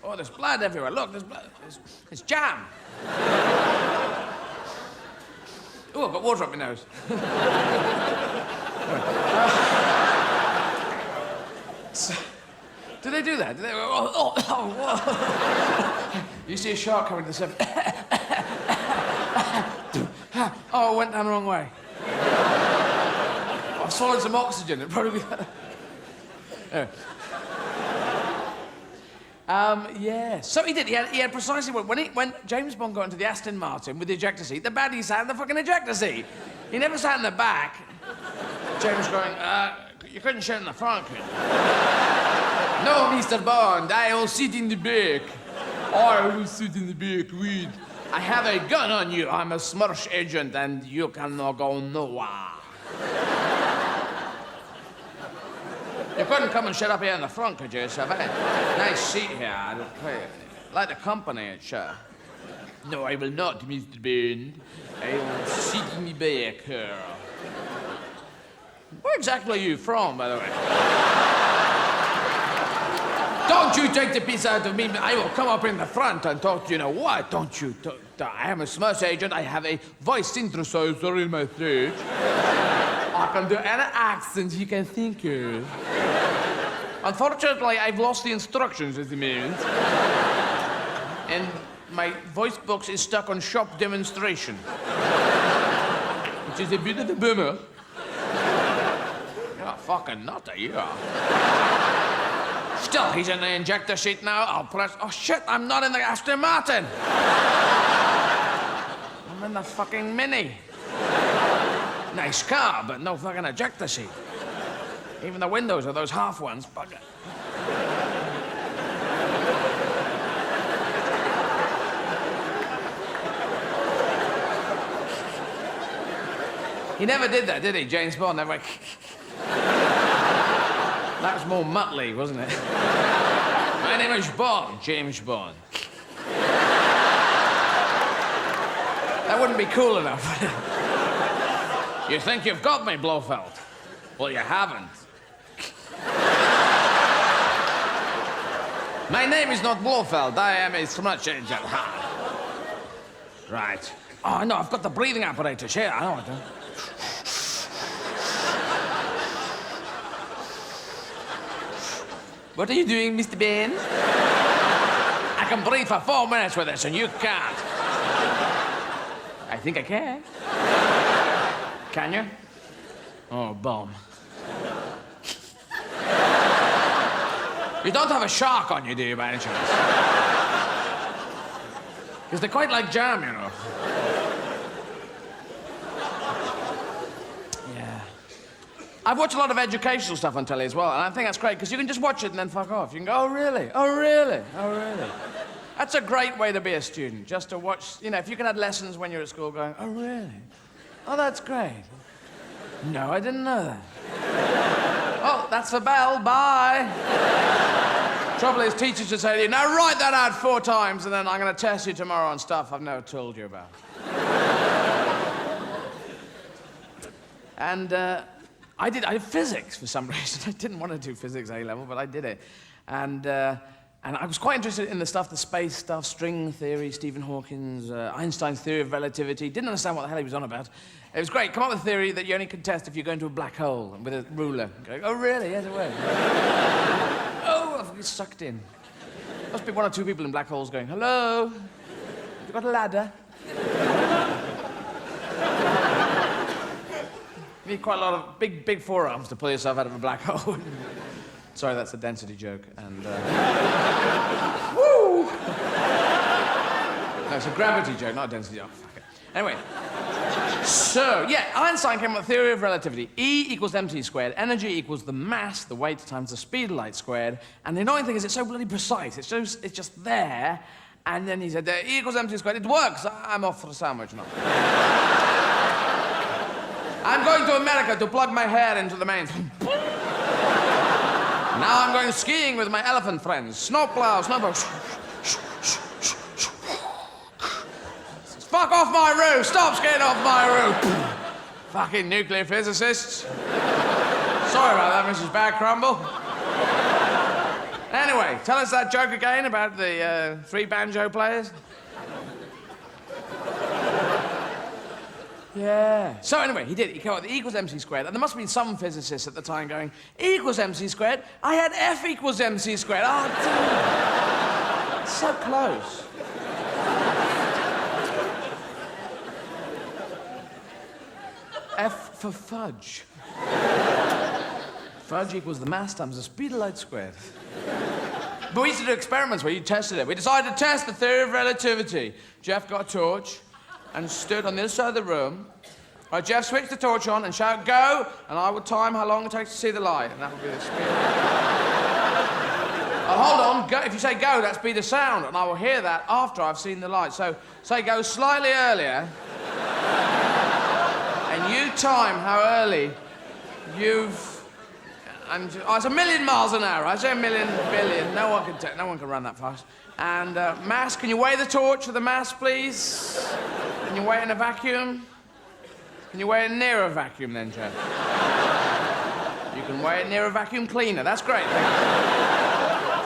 Oh, there's blood everywhere. Look, there's blood. It's jam. Oh, I've got water up my nose. Do they do that? Do they go, You see a shark coming to the surface. Oh, it went down the wrong way. I've swallowed some oxygen. It probably... Anyway. Yeah. So he did. He had precisely when James Bond got into the Aston Martin with the ejector seat, the baddie sat in the fucking ejector seat. He never sat in the back. James going, you couldn't sit in the front, could you? No, Mr. Bond, I will sit in the back. I will sit in the back with... I have a gun on you. I'm a Smursh agent and you cannot go nowhere. You couldn't come and sit up here in the front, could you? It's a very nice seat here. I'd like the company, sure. No, I will not, Mr. Bond. I will sit in the back here. Where exactly are you from, by the way? Don't you take the piece out of me. I will come up in the front and talk to you. Know what? Don't you? I am a Smursh agent. I have a voice synthesizer in my throat. I can do any accent you can think of. Unfortunately, I've lost the instructions at the moment. And my voice box is stuck on shop demonstration. Which is a bit of a bummer. You're a fucking nutter, you are. Still, he's in the injector seat now. I'll press... Oh, shit, I'm not in the Aston Martin. I'm in the fucking Mini. Nice car, but no fucking ejector seat. Even the windows are those half ones. Bugger. He never did that, did he? James Bond never... That was more Muttley, wasn't it? My name is Bond, James Bond. That wouldn't be cool enough. You think you've got me, Blofeld? Well, you haven't. My name is not Blofeld. I am a Smursh agent. Ha. Right. Oh, no, I've got the breathing apparatus here. I know what to do. What are you doing, Mr. Bain? I can breathe for 4 minutes with this, and you can't. I think I can. Can you? Oh, bomb. You don't have a shark on you, do you, by any chance? Because they're quite like jam, you know. Yeah. I've watched a lot of educational stuff on telly as well, and I think that's great, because you can just watch it and then fuck off. You can go, oh, really? Oh, really? Oh, really? That's a great way to be a student, just to watch, you know, if you can have lessons when you're at school going, oh, really? Oh, that's great. No, I didn't know that. Oh, that's the bell, bye. Trouble is, teachers just say to you, now write that out 4 times, and then I'm going to test you tomorrow on stuff I've never told you about. And I did physics for some reason. I didn't want to do physics A-level, but I did it. And I was quite interested in the stuff, the space stuff, string theory, Stephen Hawking's, Einstein's theory of relativity. Didn't understand what the hell he was on about. It was great. Come up with a theory that you only can test if you go into a black hole with a ruler. Go, oh, really? Yes, it works. Oh, I've been sucked in. Must be 1 or 2 people in black holes going, hello? Have you got a ladder? You need quite a lot of big forearms to pull yourself out of a black hole. Sorry, that's a density joke, and... Woo! No, it's a gravity joke, not a density joke. Fuck it. Anyway, so, yeah, Einstein came up with the theory of relativity. E equals mc squared. Energy equals the mass, the weight, times the speed of light squared. And the annoying thing is it's so bloody precise. It's just there. And then he said, E equals mc squared. It works. I'm off for a sandwich now. I'm going to America to plug my hair into the mains. Now I'm going skiing with my elephant friends. Snowplow. Fuck off my roof! Stop skiing off my roof! Fucking nuclear physicists. Sorry about that, Mrs. Bagcrumble. Anyway, tell us that joke again about the 3 banjo players. Yeah. So anyway, he did. He came up with E equals MC squared, and there must have been some physicists at the time going, E equals MC squared? I had F equals MC squared. Oh, damn. It's so close. F for fudge. Fudge equals the mass times the speed of light squared. But we used to do experiments where you tested it. We decided to test the theory of relativity. Jeff got a torch and stood on the other side of the room. Right, Jeff switched the torch on and shout, go, and I would time how long it takes to see the light, and that would be the speed. Hold on, go. If you say go, that's be the sound, and I will hear that after I've seen the light. So, say go slightly earlier, and you time how early you've... And it's 1,000,000 miles an hour. I say 1,000,000 billion. No one can run that fast. And mass, can you weigh the torch for the mass, please? Can you weigh it in a vacuum? Can you weigh it near a vacuum, then, Jeff? You can weigh it near a vacuum cleaner. That's great.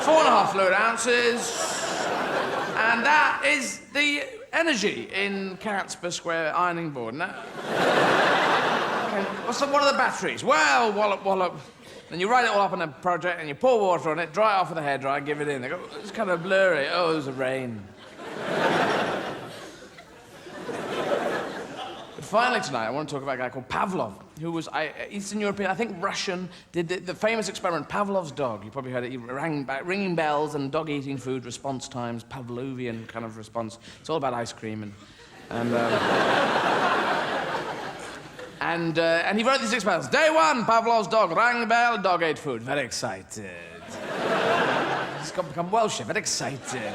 4.5 fluid ounces. And that is the energy in cats per square ironing board. Okay. What are the batteries? Well, wallop. Then you write it all up in a project and you pour water on it, dry it off with a hairdryer, give it in. They go, it's kind of blurry. Oh, there's a rain. But finally tonight, I want to talk about a guy called Pavlov, who was Eastern European, I think Russian, did the famous experiment, Pavlov's dog. You probably heard it. He rang back, ringing bells and dog eating food, response times, Pavlovian kind of response. It's all about ice cream and he wrote these experiments. Day 1, Pavlov's dog rang the bell, dog ate food. Very excited. He's become Welsh, very excited.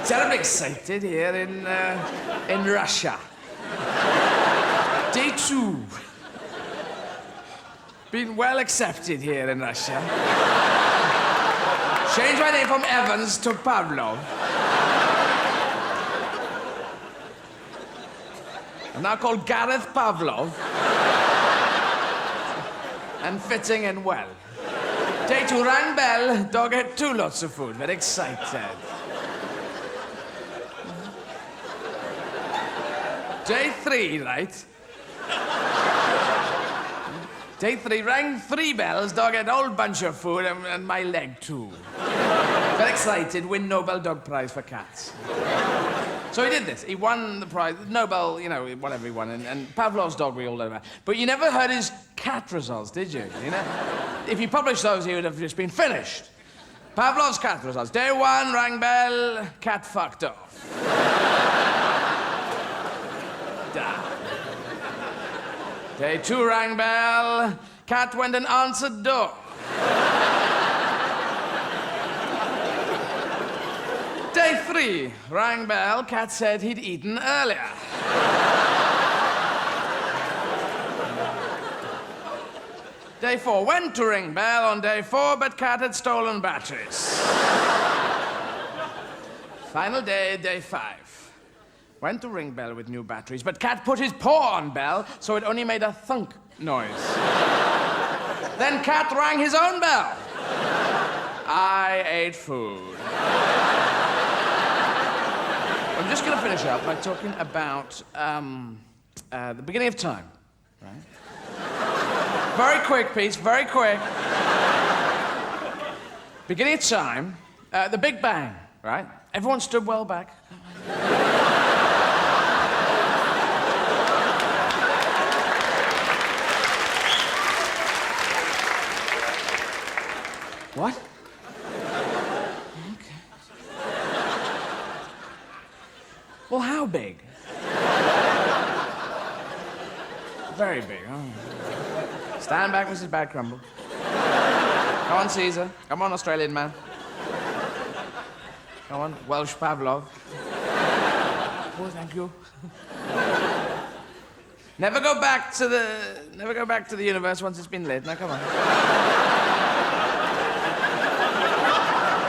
Terribly excited here in Russia. Day 2. Been well accepted here in Russia. Changed my name from Evans to Pavlov. I'm now called Gareth Pavlov. And fitting in well. Day 2, rang bell, dog ate 2 lots of food. Very excited. Day 3, right? Day 3, rang 3 bells, dog ate a whole bunch of food and my leg too. Very excited, win Nobel Dog Prize for cats. So he did this. He won the prize, Nobel, whatever he won, and Pavlov's dog we all know about. But you never heard his cat results, did you? If he published those, he would have just been finished. Pavlov's cat results. Day 1, rang bell, cat fucked off. Day 2, rang bell, cat went and answered door. Day 3, rang bell, cat said he'd eaten earlier. Day 4, went to ring bell on day 4, but cat had stolen batteries. Final day, day 5. Went to ring bell with new batteries, but cat put his paw on bell, so it only made a thunk noise. Then cat rang his own bell. I ate food. I'm just going to finish up by talking about the beginning of time, right? Very quick piece, very quick. Beginning of time, the Big Bang, right? Everyone stood well back. What? Okay. Well, how big? Very big. Oh. Stand back, Mrs. Bad Crumble. Come on, Caesar. Come on, Australian man. Come on, Welsh Pavlov. Oh, thank you. Never go back to the universe once it's been lit. Now, come on.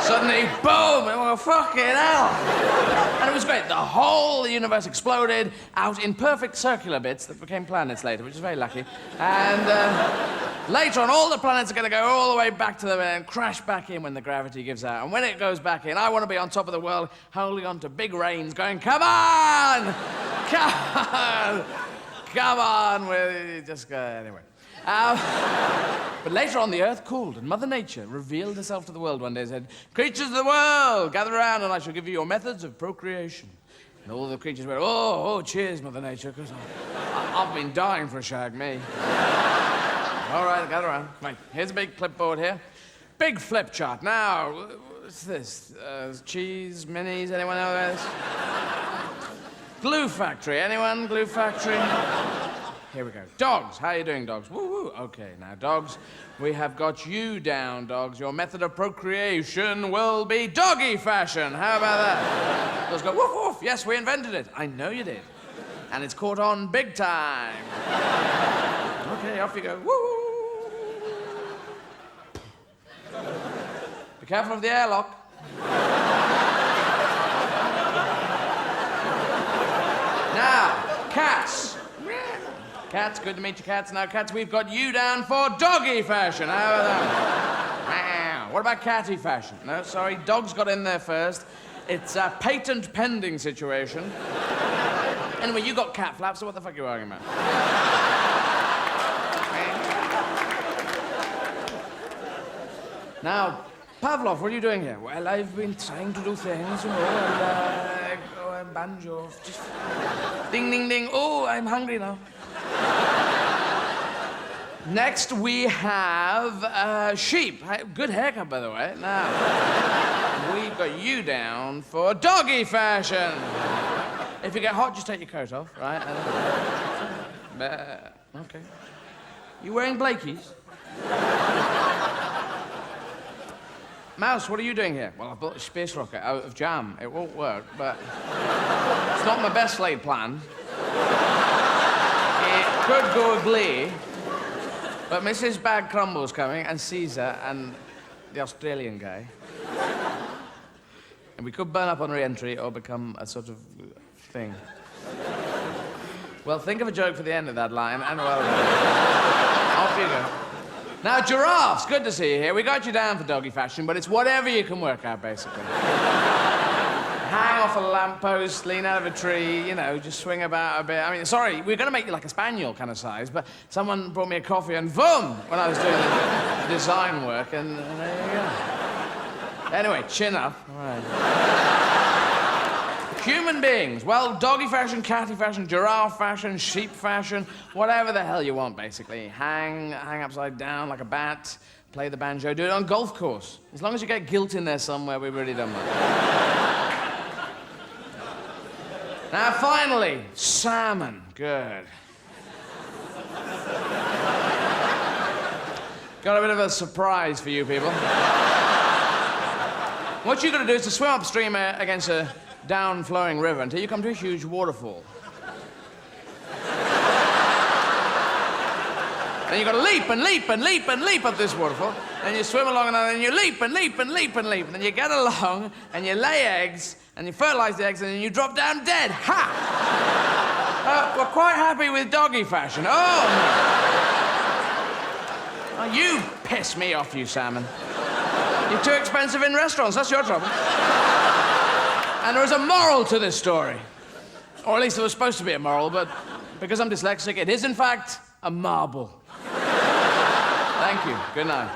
Suddenly, boom! And we're fucking hell! And it was great. The whole universe exploded out in perfect circular bits that became planets later, which is very lucky. And Later on, all the planets are going to go all the way back to the moon and crash back in when the gravity gives out. And when it goes back in, I want to be on top of the world, holding on to big reins, going, come on! Come on! Come on! We'll just go, anyway. But later on, the Earth cooled, and Mother Nature revealed herself to the world one day and said, creatures of the world, gather around, and I shall give you your methods of procreation. And all the creatures went, oh, cheers, Mother Nature, because I've been dying for a shag, me. All right, gather around. Right, here's a big clipboard here. Big flip chart. Now, what's this? Cheese, minis, anyone know this? Glue factory, anyone? Glue factory? Here we go. Dogs, how are you doing, dogs? Woo-woo. Okay, now, dogs, we have got you down, dogs. Your method of procreation will be doggy fashion. How about that? Dogs go, woof, woof. Yes, we invented it. I know you did. And it's caught on big time. Okay, off you go. Woo! Be careful of the airlock. Now, cats. Cats, good to meet you, cats. Now, cats, we've got you down for doggy fashion. How about that? What about catty fashion? No, sorry, dogs got in there first. It's a patent pending situation. Anyway, you got cat flaps, so what the fuck are you arguing about? Now, Pavlov, what are you doing here? Well, I've been trying to do things, you know, and banjo. Just ding, ding, ding. Oh, I'm hungry now. Next, we have sheep. Good haircut, by the way. Now, we've got you down for doggy fashion. If you get hot, just take your coat off, right? Okay. You wearing Blakey's? Mouse, what are you doing here? Well, I built a space rocket out of jam. It won't work, but it's not my best laid plan. It could go glee, but Mrs. Bag Crumble's coming, and Caesar, and the Australian guy. And we could burn up on re-entry or become a sort of thing. Well, think of a joke for the end of that line, and well done. Off you go. Now, giraffes, good to see you here. We got you down for doggy fashion, but it's whatever you can work out, basically. Hang off a lamppost, lean out of a tree, you know, just swing about a bit. I mean, sorry, we were going to make you like a spaniel kind of size, but someone brought me a coffee and boom, when I was doing the design work, and there you go. Anyway, chin up. All right. Human beings. Well, doggy fashion, catty fashion, giraffe fashion, sheep fashion, whatever the hell you want, basically. Hang upside down like a bat, play the banjo, do it on a golf course. As long as you get guilt in there somewhere, we really don't mind. Now, finally, salmon. Good. Got a bit of a surprise for you people. What you're going to do is to swim upstream against a down-flowing river until you come to a huge waterfall. Then you've got to leap and leap and leap and leap up this waterfall. Then you swim along and then you leap and leap and leap and leap. And then you get along and you lay eggs and you fertilize the eggs and then you drop down dead. Ha! We're quite happy with doggy fashion. Oh, no. Oh, you piss me off, you salmon. You're too expensive in restaurants. That's your trouble. And there is a moral to this story. Or at least there was supposed to be a moral, but because I'm dyslexic, it is, in fact, a marble. Thank you. Good night.